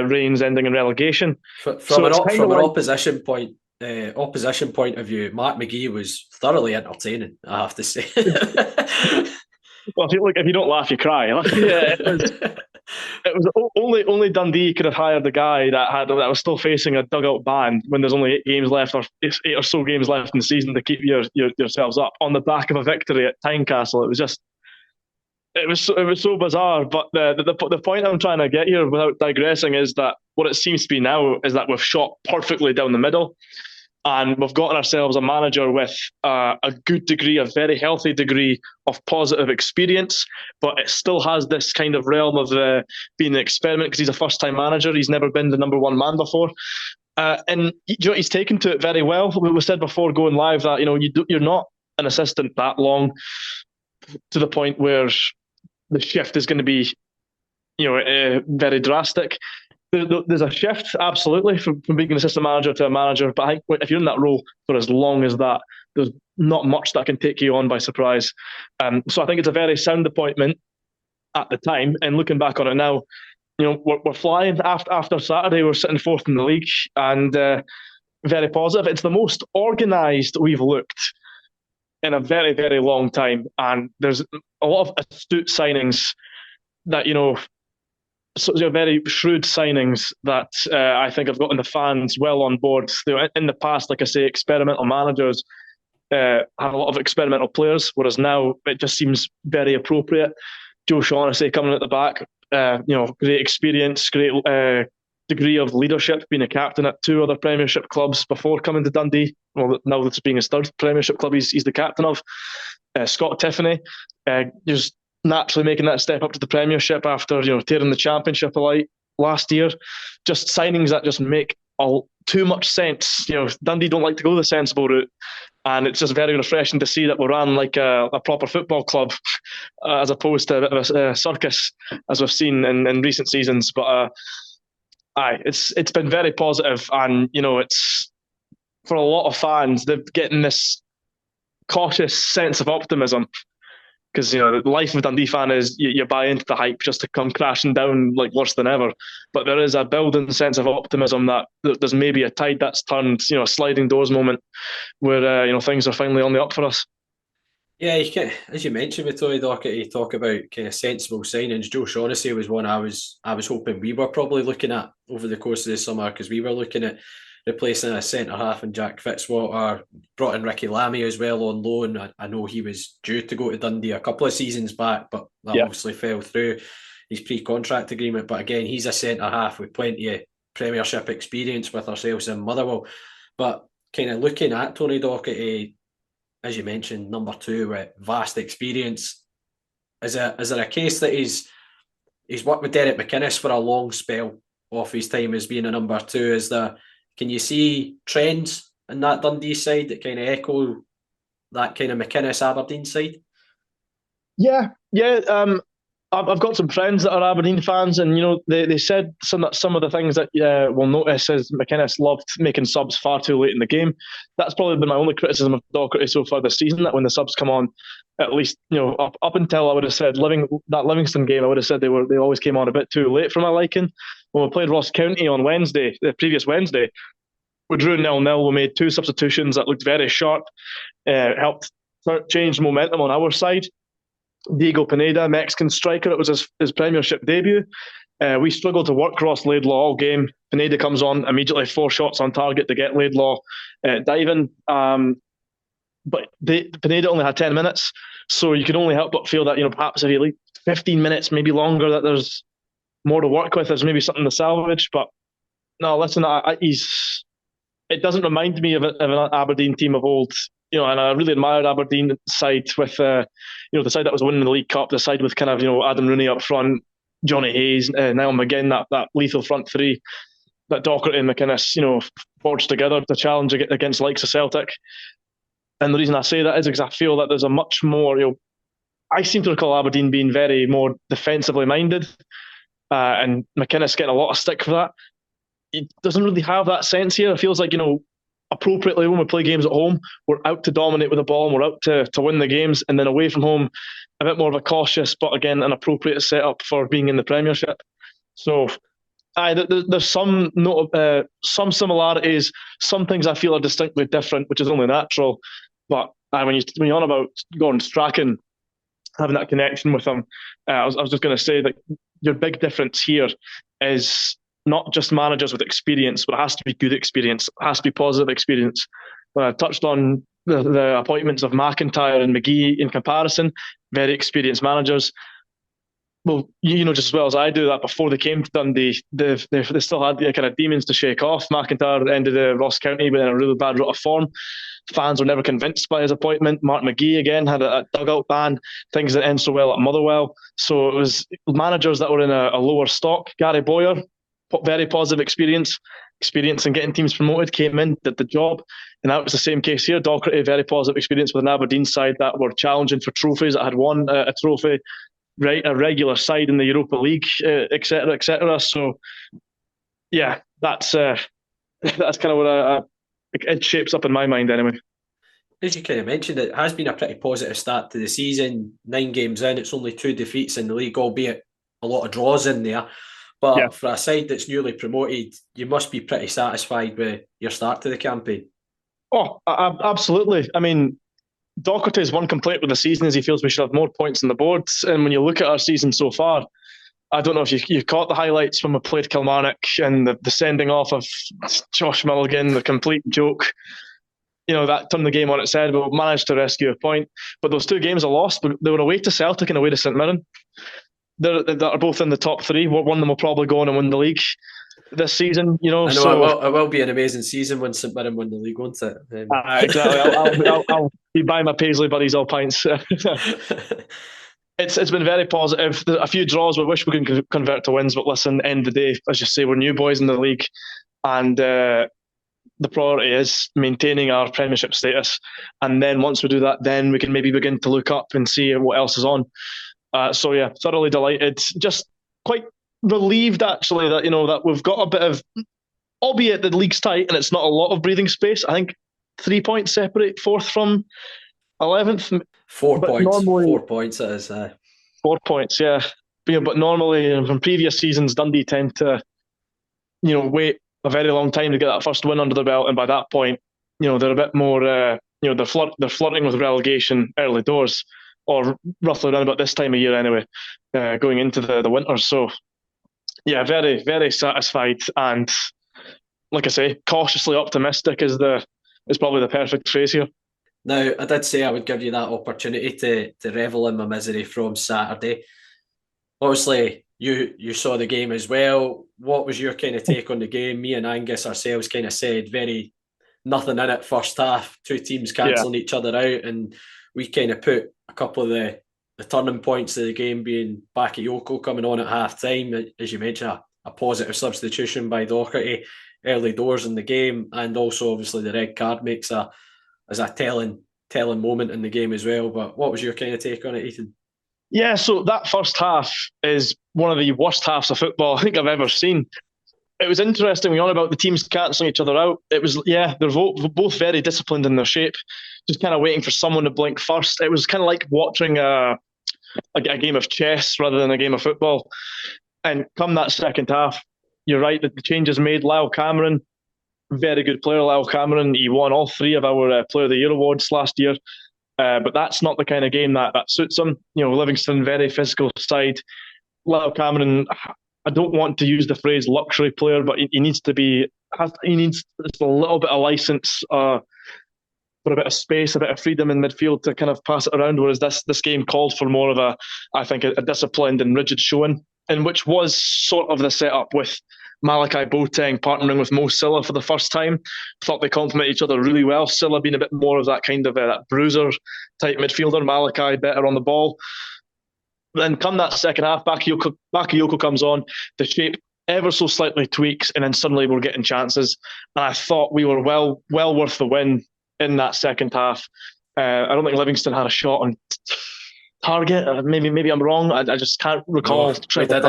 reigns ending in relegation. From an opposition point of view, Mark McGee was thoroughly entertaining, I have to say. Well, if you don't laugh, you cry. Yeah, it was only Dundee could have hired a guy that was still facing a dugout ban when there's only 8 games left, or 8 or so games left in the season to keep yourselves up on the back of a victory at Tynecastle. It was so bizarre. But the point I'm trying to get here, without digressing, is that what it seems to be now is that we've shot perfectly down the middle. And we've gotten ourselves a manager with a good degree, a very healthy degree of positive experience, but it still has this kind of realm of being an experiment because he's a first-time manager. He's never been the number one man before. And he's taken to it very well. We said before going live that you're not an assistant that long to the point where the shift is going to be very drastic. There's a shift, absolutely, from being an assistant manager to a manager. But I think if you're in that role for as long as that, there's not much that can take you on by surprise. So I think it's a very sound appointment at the time. And looking back on it now, we're flying. After Saturday, we're sitting 4th in the league, and very positive. It's the most organised we've looked in a very, very long time. And there's a lot of astute signings that, so very shrewd signings that I think have gotten the fans well on board. In the past, like I say, experimental managers have a lot of experimental players, whereas now it just seems very appropriate. Joe Shaughnessy coming at the back, great experience, great degree of leadership, being a captain at 2 other Premiership clubs before coming to Dundee. Well, now that's being his 3rd Premiership club he's the captain of. Scott Tiffany, just naturally making that step up to the Premiership after tearing the Championship alight last year. Just signings that just make too much sense. Dundee don't like to go the sensible route, and it's just very refreshing to see that we ran like a proper football club as opposed to a bit of a circus as we've seen in recent seasons. But it's been very positive, and it's for a lot of fans, they're getting this cautious sense of optimism. Because the life of a Dundee fan is you buy into the hype just to come crashing down like worse than ever. But there is a building sense of optimism that there's maybe a tide that's turned, a sliding doors moment where things are finally on the up for us. Yeah, as you mentioned with Tony Docherty, you talk about kind of sensible signings. Joe Shaughnessy was one I was hoping we were probably looking at over the course of the summer, because we were looking at replacing a centre-half and Jack Fitzwater, brought in Ricky Lamy as well on loan. I know he was due to go to Dundee a couple of seasons back, but that obviously fell through his pre-contract agreement. But again, he's a centre-half with plenty of Premiership experience with ourselves in Motherwell. But kind of looking at Tony Docherty, as you mentioned, number 2 with vast experience, is there a case that he's worked with Derek McInnes for a long spell off his time as being a number 2? Can you see trends in that Dundee side that kind of echo that kind of McInnes Aberdeen side? Yeah. I've got some friends that are Aberdeen fans, and they said some of the things that we'll notice is McInnes loved making subs far too late in the game. That's probably been my only criticism of Docherty so far this season, that when the subs come on, at least up until I would have said that Livingston game, I would have said they always came on a bit too late for my liking. When we played Ross County on the previous Wednesday, we drew 0-0. We made 2 substitutions that looked very sharp, helped change momentum on our side. Diego Pineda, Mexican striker, it was his Premiership debut. We struggled to work Ross Laidlaw all game. Pineda comes on, immediately 4 shots on target to get Laidlaw diving. But Pineda only had 10 minutes, so you can only help but feel that perhaps if he leave 15 minutes, maybe longer, that there's more to work with. There's maybe something to salvage. But no, listen, it doesn't remind me of an Aberdeen team of old. and I really admired Aberdeen side with, the side that was winning the League Cup, the side with kind of, Adam Rooney up front, Johnny Hayes, Niall McGinn, that lethal front three that Docherty and McInnes, forged together to challenge against the likes of Celtic. And the reason I say that is because I feel that there's a much more, I seem to recall Aberdeen being very more defensively minded, and McInnes getting a lot of stick for that. He doesn't really have that sense here. It feels like, appropriately when we play games at home, we're out to dominate with the ball and we're out to win the games, and then away from home, a bit more of a cautious, but again, an appropriate setup for being in the Premiership. So there's some similarities, some things I feel are distinctly different, which is only natural. But when you're on about Gordon Strachan, having that connection with him, I was just going to say that your big difference here is not just managers with experience, but it has to be good experience. It has to be positive experience. When I touched on the appointments of McIntyre and McGee in comparison, very experienced managers. Well, just as well as I do, that before they came to Dundee, they still had the kind of demons to shake off. McIntyre ended Ross County with a really bad rut of form. Fans were never convinced by his appointment. Mark McGee, again, had a dugout ban, things that end so well at Motherwell. So it was managers that were in a lower stock. Gary Boyer, very positive experience in getting teams promoted, came in, did the job. And that was the same case here. Docherty, very positive experience with an Aberdeen side that were challenging for trophies, that had won a trophy, a regular side in the Europa League, etc., etc. So, yeah, that's kind of what it shapes up in my mind anyway. As you kind of mentioned, it has been a pretty positive start to the season. 9 games in, it's only 2 defeats in the league, albeit a lot of draws in there. But for a side that's newly promoted, you must be pretty satisfied with your start to the campaign. Oh, absolutely. I mean, Docherty's one complaint with the season is he feels we should have more points on the board. And when you look at our season so far, I don't know if you caught the highlights when we played Kilmarnock and the sending off of Josh Mulligan, the complete joke. That turned the game on its head, but we managed to rescue a point. But those 2 games are lost, but they were away to Celtic and away to St Mirren. They're both in the top 3. One of them will probably go on and win the league this season. I know, so it will be an amazing season when St Mirren win the league, won't it? Exactly. I'll be buying my Paisley buddies all pints. It's been very positive. There's a few draws we wish we could convert to wins, but listen, end of the day, as you say, we're new boys in the league, and the priority is maintaining our Premiership status. And then once we do that, then we can maybe begin to look up and see what else is on. So yeah, thoroughly delighted. Just quite relieved actually that that we've got a bit of, albeit the league's tight and it's not a lot of breathing space. I think 3 points separate 4th from 11th. 4 points. 4 points it is. 4 points, yeah. But normally from previous seasons, Dundee tend to, wait a very long time to get that first win under the belt, and by that point, they're a bit more, they're flirting with relegation early doors, or roughly around about this time of year anyway, going into the winter. So, yeah, very, very satisfied, and like I say, cautiously optimistic is probably the perfect phrase here. Now, I did say I would give you that opportunity to revel in my misery from Saturday. Obviously, you saw the game as well. What was your kind of take on the game? Me and Angus ourselves kind of said very nothing in it first half, 2 teams cancelling each other out, and we kind of put a couple of the turning points of the game being Bakayoko coming on at half time, as you mentioned, a positive substitution by Docherty early doors in the game, and also obviously the red card makes a telling moment in the game as well. But what was your kind of take on it, Ethan? Yeah, so that first half is one of the worst halves of football I think I've ever seen. It was interesting, we're on about the teams cancelling each other out. It was, they're both very disciplined in their shape, just kind of waiting for someone to blink first. It was kind of like watching a game of chess rather than a game of football. And come that second half, you're right that the changes made. Lyle Cameron, very good player, Lyle Cameron. He won all 3 of our Player of the Year awards last year. But that's not the kind of game that suits him. Livingston, very physical side. Lyle Cameron, I don't want to use the phrase luxury player, but he needs just a little bit of license for a bit of space, a bit of freedom in midfield to kind of pass it around. Whereas this game called for more of a disciplined and rigid showing, and which was sort of the setup with Malachi Boateng partnering with Mo Silla for the first time. Thought they complement each other really well. Silla being a bit more of that kind of that bruiser type midfielder, Malachi better on the ball. Then come that second half, Bakayoko comes on, the shape ever so slightly tweaks, and then suddenly we're getting chances. And I thought we were well worth the win in that second half. I don't think Livingston had a shot on target. Maybe I'm wrong. I just can't recall. We did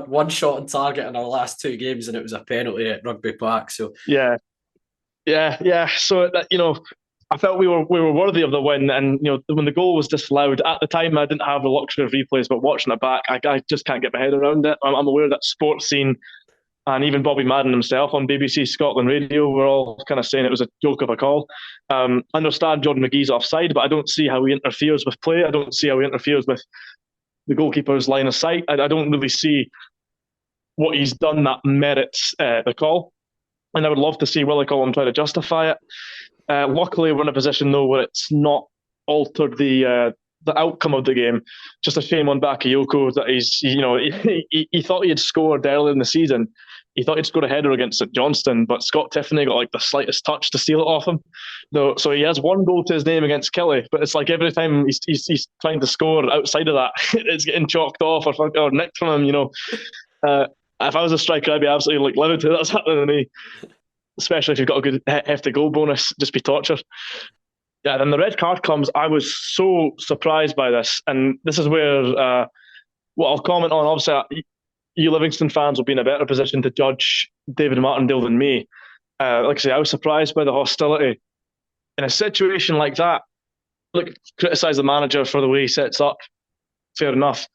one shot on target in our last 2 games, and it was a penalty at Rugby Park. So yeah. So I felt we were worthy of the win, and when the goal was disallowed at the time, I didn't have the luxury of replays, but watching it back, I just can't get my head around it. I'm aware that Sports Scene and even Bobby Madden himself on BBC Scotland Radio were all kind of saying it was a joke of a call. Understand Jordan McGee's offside, but I don't see how he interferes with play. I don't see how he interferes with the goalkeeper's line of sight. I don't really see what he's done that merits the call. And I would love to see Willie Collum try to justify it. Luckily, we're in a position, though, where it's not altered the outcome of the game. Just a shame on Bakayoko that he thought he had scored earlier in the season. He thought he'd scored a header against St Johnstone, but Scott Tiffany got the slightest touch to steal it off him. So he has 1 goal to his name against Killie, but it's like every time he's trying to score outside of that, it's getting chalked off or nicked from him. If I was a striker, I'd be absolutely livid to that's happening to me. Especially if you've got a good hefty goal bonus, just be tortured. Yeah, then the red card comes. I was so surprised by this, and this is where what I'll comment on. Obviously, you Livingston fans will be in a better position to judge David Martindale than me. Like I say, I was surprised by the hostility in a situation like that. Look, criticise the manager for the way he sets up. Fair enough.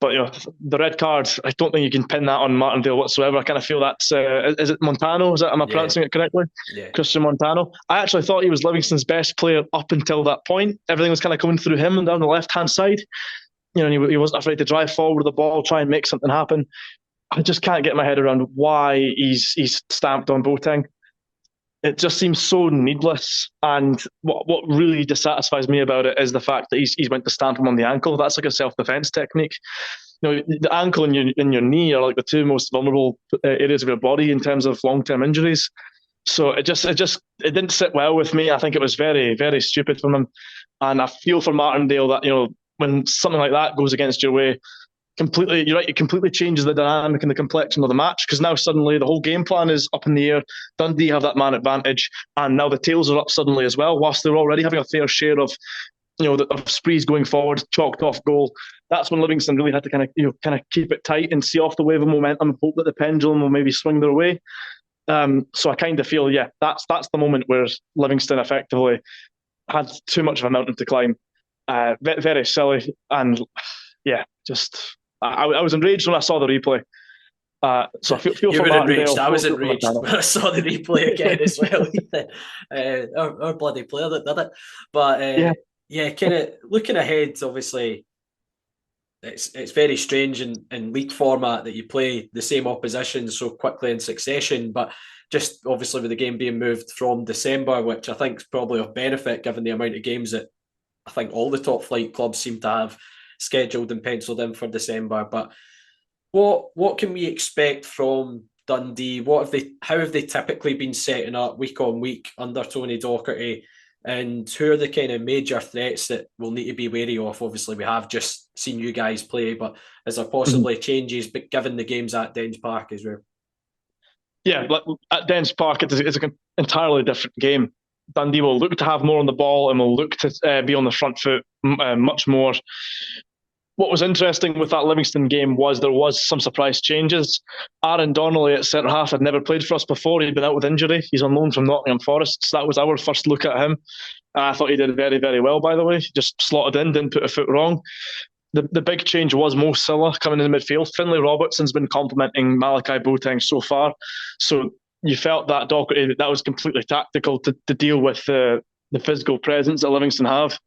But the red card, I don't think you can pin that on Martindale whatsoever. I kind of feel that's is it Montano? Am I pronouncing it correctly? Yeah. Christian Montano. I actually thought he was Livingston's best player up until that point. Everything was kind of coming through him and down the left hand side. He wasn't afraid to drive forward with the ball, try and make something happen. I just can't get my head around why he's stamped on Boateng. It just seems so needless. And what really dissatisfies me about it is the fact that he's went to stamp him on the ankle. That's like a self-defense technique. The ankle and your knee are like the 2 most vulnerable areas of your body in terms of long-term injuries. So it didn't sit well with me. I think it was very, very stupid from him. And I feel for Martindale that, when something like that goes against your way, you're right, it completely changes the dynamic and the complexion of the match, because now suddenly the whole game plan is up in the air. Dundee have that man advantage, and now the tails are up suddenly as well, whilst they're already having a fair share of of sprees going forward, chalked off goal. That's when Livingston really had to kind of keep it tight and see off the wave of momentum and hope that the pendulum will maybe swing their way. So I kind of feel, that's the moment where Livingston effectively had too much of a mountain to climb. Very, very silly, and I was enraged when I saw the replay. So I feel you for were Martindale. enraged. I was enraged when I saw the replay again as well. Our bloody player that did it. But kind of looking ahead, obviously, it's very strange in league format that you play the same opposition so quickly in succession. But just obviously with the game being moved from December, which I think is probably of benefit given the amount of games that I think all the top flight clubs seem to have scheduled and penciled in for December. But what can we expect from Dundee? How have they typically been setting up week on week under Tony Docherty? And who are the kind of major threats that we'll need to be wary of? Obviously, we have just seen you guys play, but is there possibly changes, but given the games at Dens Park as well? Yeah, at Dens Park, it's an entirely different game. Dundee will look to have more on the ball and will look to be on the front foot much more. What was interesting with that Livingston game was there was some surprise changes. Aaron Donnelly at centre-half had never played for us before. He'd been out with injury. He's on loan from Nottingham Forest. So that was our first look at him. And I thought he did very, very well, by the way. He just slotted in, didn't put a foot wrong. The big change was Mo Silla coming in the midfield. Finlay Robertson's been complimenting Malachi Boateng so far. So you felt that Docherty, that was completely tactical to deal with the physical presence that Livingston have.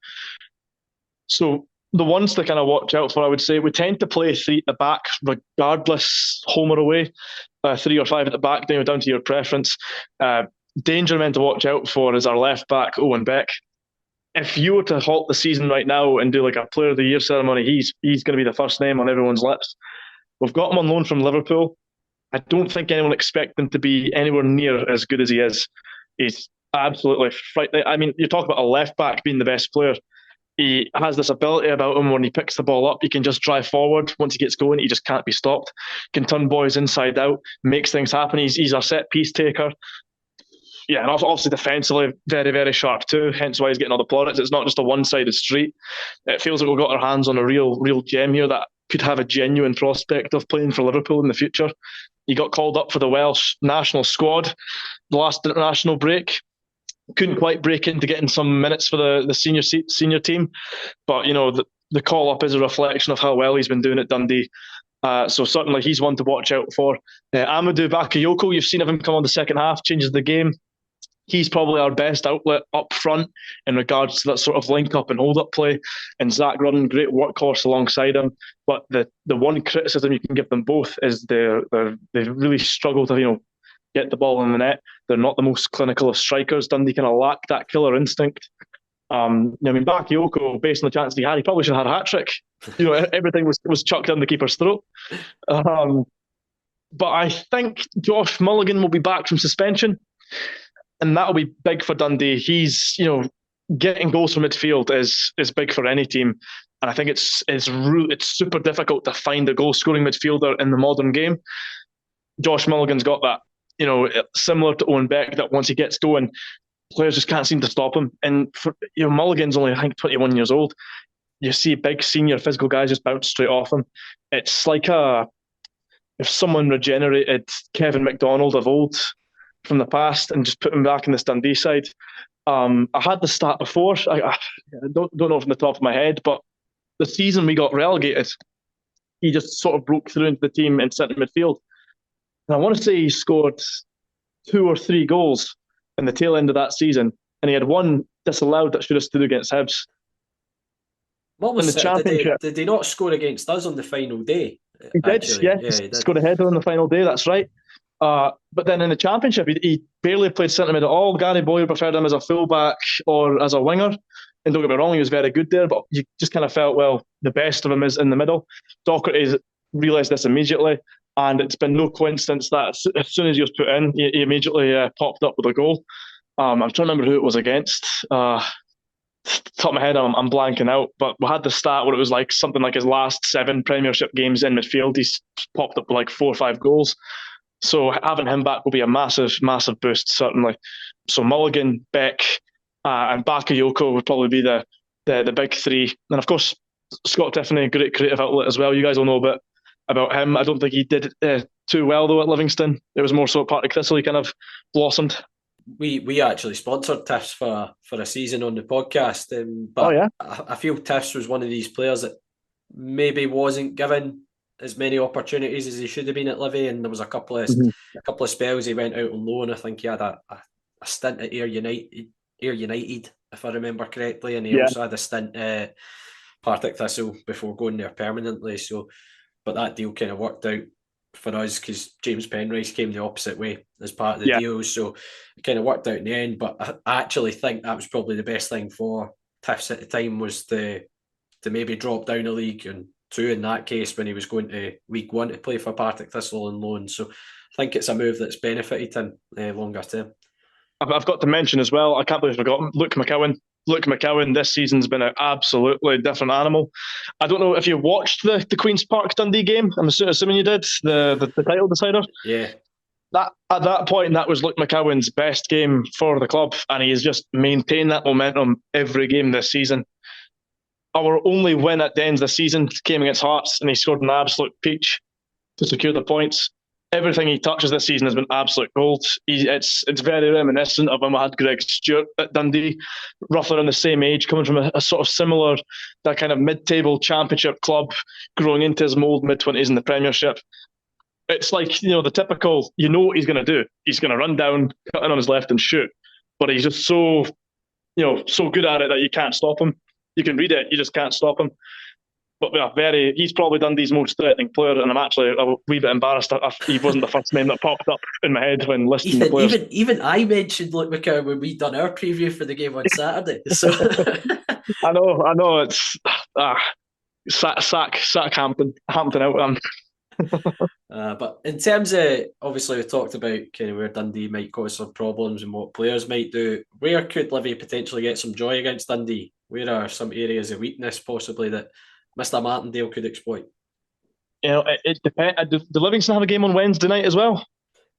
So the ones to kind of watch out for, I would say, we tend to play 3 at the back, regardless, home or away. 3 or 5 at the back, down to your preference. Danger men to watch out for is our left back, Owen Beck. If you were to halt the season right now and do like a Player of the Year ceremony, he's going to be the first name on everyone's lips. We've got him on loan from Liverpool. I don't think anyone expects him to be anywhere near as good as he is. He's absolutely frightening. I mean, you talk about a left back being the best player. He has this ability about him when he picks the ball up, he can just drive forward. Once he gets going, he just can't be stopped. Can turn boys inside out, makes things happen. He's a set piece taker. Yeah, and obviously defensively, very, very sharp too, hence why he's getting all the plaudits. It's not just a one-sided street. It feels like we've got our hands on a real gem here that could have a genuine prospect of playing for Liverpool in the future. He got called up for the Welsh national squad the last international break. Couldn't quite break into getting some minutes for the senior team. But, the call-up is a reflection of how well he's been doing at Dundee. So certainly he's one to watch out for. Amadou Bakayoko, you've seen him come on the second half, changes the game. He's probably our best outlet up front in regards to that sort of link-up and hold-up play. And Zach Rudden, great workhorse alongside him. But the one criticism you can give them both is they really struggle to get the ball in the net. They're not the most clinical of strikers. Dundee kind of lack that killer instinct. Bakayoko, based on the chances he had, he probably should have had a hat-trick. Everything was chucked down the keeper's throat. But I think Josh Mulligan will be back from suspension. And that'll be big for Dundee. He's, getting goals from midfield is big for any team. And I think it's super difficult to find a goal-scoring midfielder in the modern game. Josh Mulligan's got that. Similar to Owen Beck, that once he gets going, players just can't seem to stop him. And Mulligan's only, I think, 21 years old. You see big senior physical guys just bounce straight off him. It's like if someone regenerated Kevin McDonald of old from the past and just put him back in this Dundee side. I had the stat before. I don't know from the top of my head, but the season we got relegated, he just sort of broke through into the team in centre midfield. And I want to say he scored 2 or 3 goals in the tail end of that season, and he had one disallowed that should have stood against Hibs. What was it? Did he not score against us on the final day? He did, yeah. He did. Scored a header on the final day, that's right. But then in the Championship, he barely played centre mid at all. Gary Boyer preferred him as a fullback or as a winger. And don't get me wrong, he was very good there, but you just kind of felt, well, the best of him is in the middle. Docherty realised this immediately, and it's been no coincidence that as soon as he was put in, he immediately popped up with a goal. I'm trying to remember who it was against. Top of my head, I'm blanking out, but we had the stat where it was like something like his last 7 Premiership games in midfield, he's popped up with like 4 or 5 goals. So having him back will be a massive, massive boost, certainly. So Mulligan, Beck, and Bakayoko would probably be the big 3. And of course, Scott Tiffany, a great creative outlet as well. You guys will know a bit about him. I don't think he did too well though at Livingston. It was more so at Partick Thistle he kind of blossomed. We actually sponsored Tiffs for a season on the podcast, but I feel Tiffs was one of these players that maybe wasn't given as many opportunities as he should have been at Livy, and there was a couple of spells he went out on loan. I think he had a stint at Ayr United, if I remember correctly, and he also had a stint at Partick Thistle before going there permanently. So, but that deal kind of worked out for us because James Penrice came the opposite way as part of the deal, so it kind of worked out in the end. But I actually think that was probably the best thing for Tiffs at the time, was to maybe drop down a league, and 2 in that case when he was going to League One to play for Partick Thistle on loan. So I think it's a move that's benefited him longer term. I've got to mention as well, I can't believe I forgot Luke McCowan. Luke McCowan this season's been an absolutely different animal. I don't know if you watched the Queen's Park Dundee game. I'm assuming you did, the title decider. Yeah. At that point, that was Luke McCowan's best game for the club, and he has just maintained that momentum every game this season. Our only win at the end of the season came against Hearts, and he scored an absolute peach to secure the points. Everything he touches this season has been absolute gold. It's very reminiscent of when we had Greg Stewart at Dundee, roughly around the same age, coming from a sort of similar, that kind of mid-table Championship club, growing into his mould, mid-20s in the Premiership. It's like, the typical, what he's going to do. He's going to run down, cut in on his left and shoot. But he's just so good at it that you can't stop him. You can read it, you just can't stop him. But he's probably Dundee's most threatening player, and I'm actually a wee bit embarrassed that he wasn't the first name that popped up in my head when listing the players. Even I mentioned Luke McCowan when we done our preview for the game on Saturday. So I know. It's sack Hampton out. But in terms of, obviously, we talked about kind of where Dundee might cause some problems and what players might do. Where could Livy potentially get some joy against Dundee? Where are some areas of weakness possibly that Mr. Martindale could exploit? You know, it depends. Do Livingston have a game on Wednesday night as well?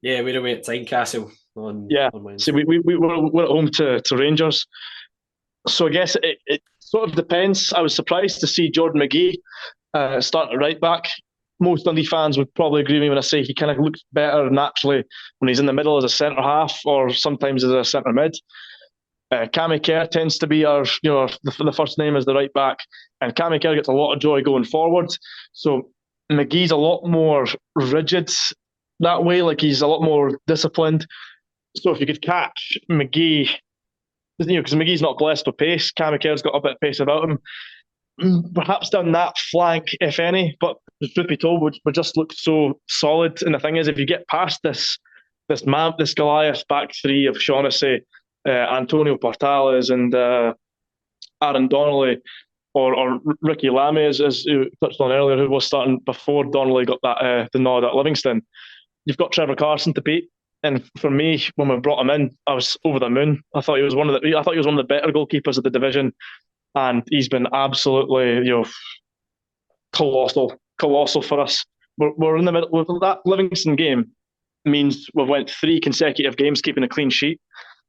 Yeah, we're away at Tynecastle on Wednesday. See, we're at home to Rangers. So I guess it sort of depends. I was surprised to see Jordan McGee start at right back. Most Dundee fans would probably agree with me when I say he kind of looks better naturally when he's in the middle as a centre half or sometimes as a centre mid. Cammy Kerr tends to be our, the first name as the right back, and Cammy Kerr gets a lot of joy going forward. So McGee's a lot more rigid that way, like he's a lot more disciplined. So if you could catch McGee, because McGee's not blessed with pace, Cammy Kerr's got a bit of pace about him. Perhaps down that flank, if any, but truth be told, we just look so solid. And the thing is, if you get past this Goliath back three of Shaughnessy, Antonio Portales, and Aaron Donnelly, or Ricky Lamy, as you touched on earlier, who was starting before Donnelly got that the nod at Livingston, you've got Trevor Carson to beat. And for me, when we brought him in, I was over the moon. I thought he was one of the better goalkeepers of the division. And he's been absolutely, colossal for us. We're in the middle. That Livingston game means we've went 3 consecutive games keeping a clean sheet.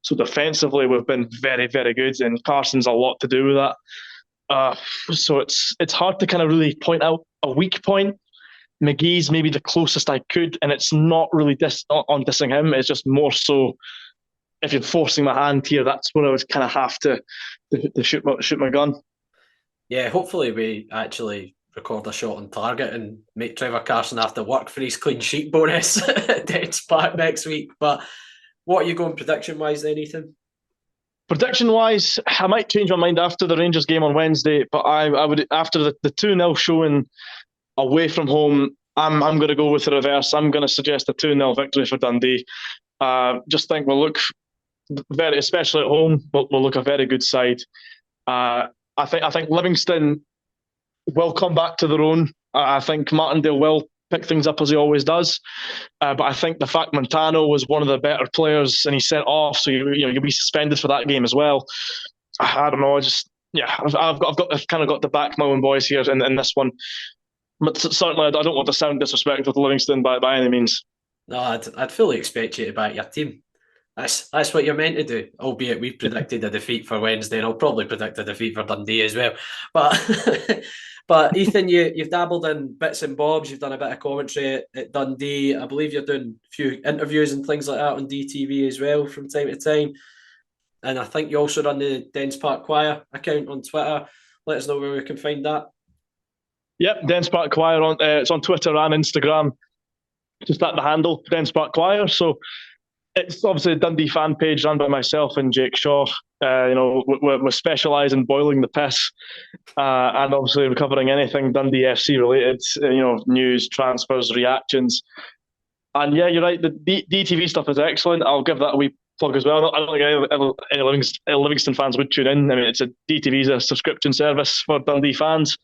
So defensively, we've been very, very good, and Carson's a lot to do with that. So it's hard to kind of really point out a weak point. McGee's maybe the closest I could, and it's not really on dissing him. It's just more so, if you're forcing my hand here, that's where I would kind of have to shoot my gun. Yeah, hopefully we actually record a shot on target and make Trevor Carson have to work for his clean sheet bonus at Dens Park next week. But what are you going prediction-wise then, Ethan? Prediction-wise, I might change my mind after the Rangers game on Wednesday, but I would, after the 2-0 showing away from home, I'm going to go with the reverse. I'm going to suggest a 2-0 victory for Dundee. Just think we'll look very, especially at home, we'll look a very good side. I think Livingston will come back to their own. I think Martindale will pick things up as he always does. But I think the fact Montano was one of the better players and he's sent off, so you'll be suspended for that game as well. I don't know. I've kind of got to back my own boys here in this one. But certainly, I don't want to sound disrespectful to Livingston by any means. No, I'd fully expect you to back your team. That's what you're meant to do. Albeit we've predicted a defeat for Wednesday, and I'll probably predict a defeat for Dundee as well. But Ethan, you've dabbled in bits and bobs. You've done a bit of commentary at Dundee. I believe you're doing a few interviews and things like that on Dee TV as well from time to time. And I think you also run the Dens Park Choir account on Twitter. Let us know where we can find that. Yep, Dens Park Choir. It's on Twitter and Instagram. Just at the handle, Dens Park Choir. So it's obviously a Dundee fan page run by myself and Jake Shaw. We specialise in boiling the piss, and obviously we're covering anything Dundee FC related. News, transfers, reactions, and yeah, you're right. The Dee TV stuff is excellent. I'll give that a wee plug as well. I don't think any Livingston fans would tune in. I mean, Dee TV is a subscription service for Dundee fans.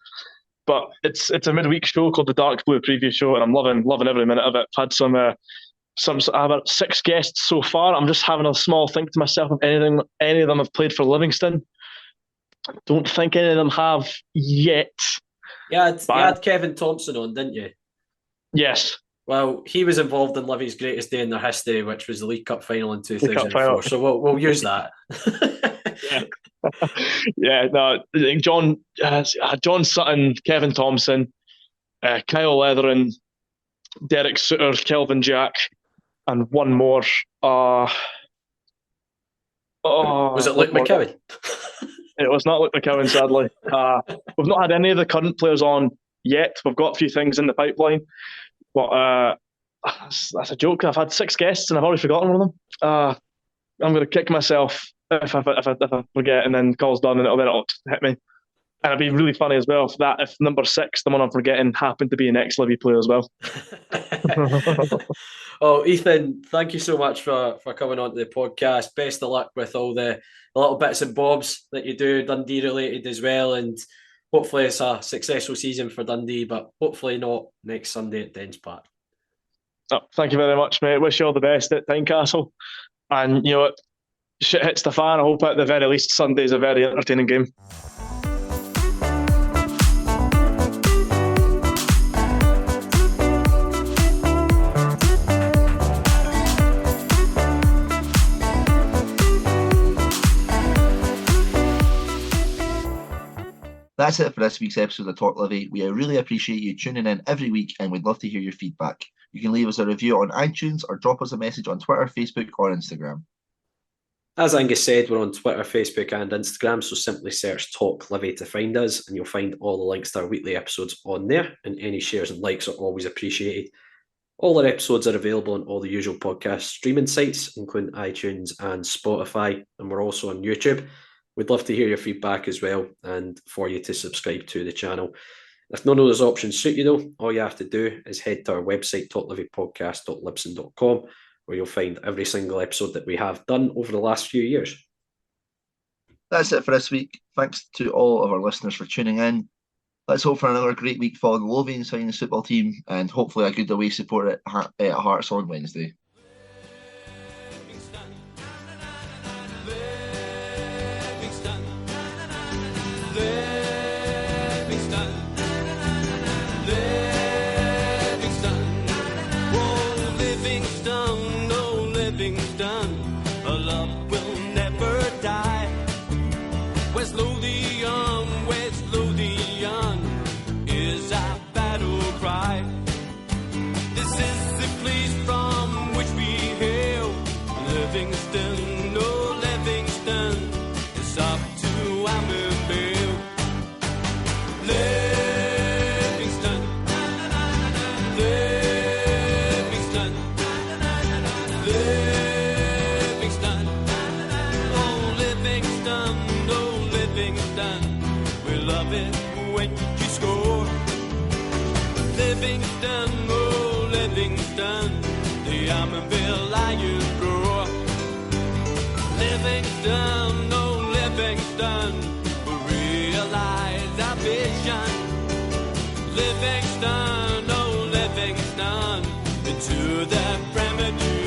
But it's a midweek show called the Dark Blue Preview Show, and I'm loving every minute of it. I've had I have about 6 guests so far. I'm just having a small think to myself if any of them have played for Livingston. I don't think any of them have yet. Yeah, you had Kevin Thompson on, didn't you? Yes. Well, he was involved in Livy's greatest day in their history, which was the League Cup final in 2004. So we'll use that. Yeah, no. John Sutton, Kevin Thompson, Kyle Leatherin, Derek Suter, Kelvin Jack, and one more. Was it Luke McCowan? It was not Luke McCowan, sadly. We've not had any of the current players on yet. We've got a few things in the pipeline, but that's a joke. I've had 6 guests and I've already forgotten one of them. I'm going to kick myself if I forget, and then call's done, and it'll hit me. And it'd be really funny as well if number 6, the one I'm forgetting, happened to be an ex-Livy player as well. Oh, Ethan, thank you so much for coming on to the podcast. Best of luck with all the little bits and bobs that you do, Dundee related as well. And hopefully it's a successful season for Dundee, but hopefully not next Sunday at Dens Park. Oh, thank you very much, mate. Wish you all the best at Tynecastle. And, you know, shit hits the fan. I hope at the very least Sunday's a very entertaining game. That's it for this week's episode of Talk Livi. We really appreciate you tuning in every week and we'd love to hear your feedback. You can leave us a review on iTunes or drop us a message on Twitter, Facebook or Instagram. As Angus said, we're on Twitter, Facebook and Instagram, so simply search Talk Livi to find us and you'll find all the links to our weekly episodes on there, and any shares and likes are always appreciated. All our episodes are available on all the usual podcast streaming sites, including iTunes and Spotify, and we're also on YouTube. We'd love to hear your feedback as well and for you to subscribe to the channel. If none of those options suit you though, all you have to do is head to our website, talklivipodcast.libsyn.com, where you'll find every single episode that we have done over the last few years. That's it for this week. Thanks to all of our listeners for tuning in. Let's hope for another great week following the Lothians Finest football team and hopefully a good away support at Hearts on Wednesday. Livingston, oh Livingston, into the primitive.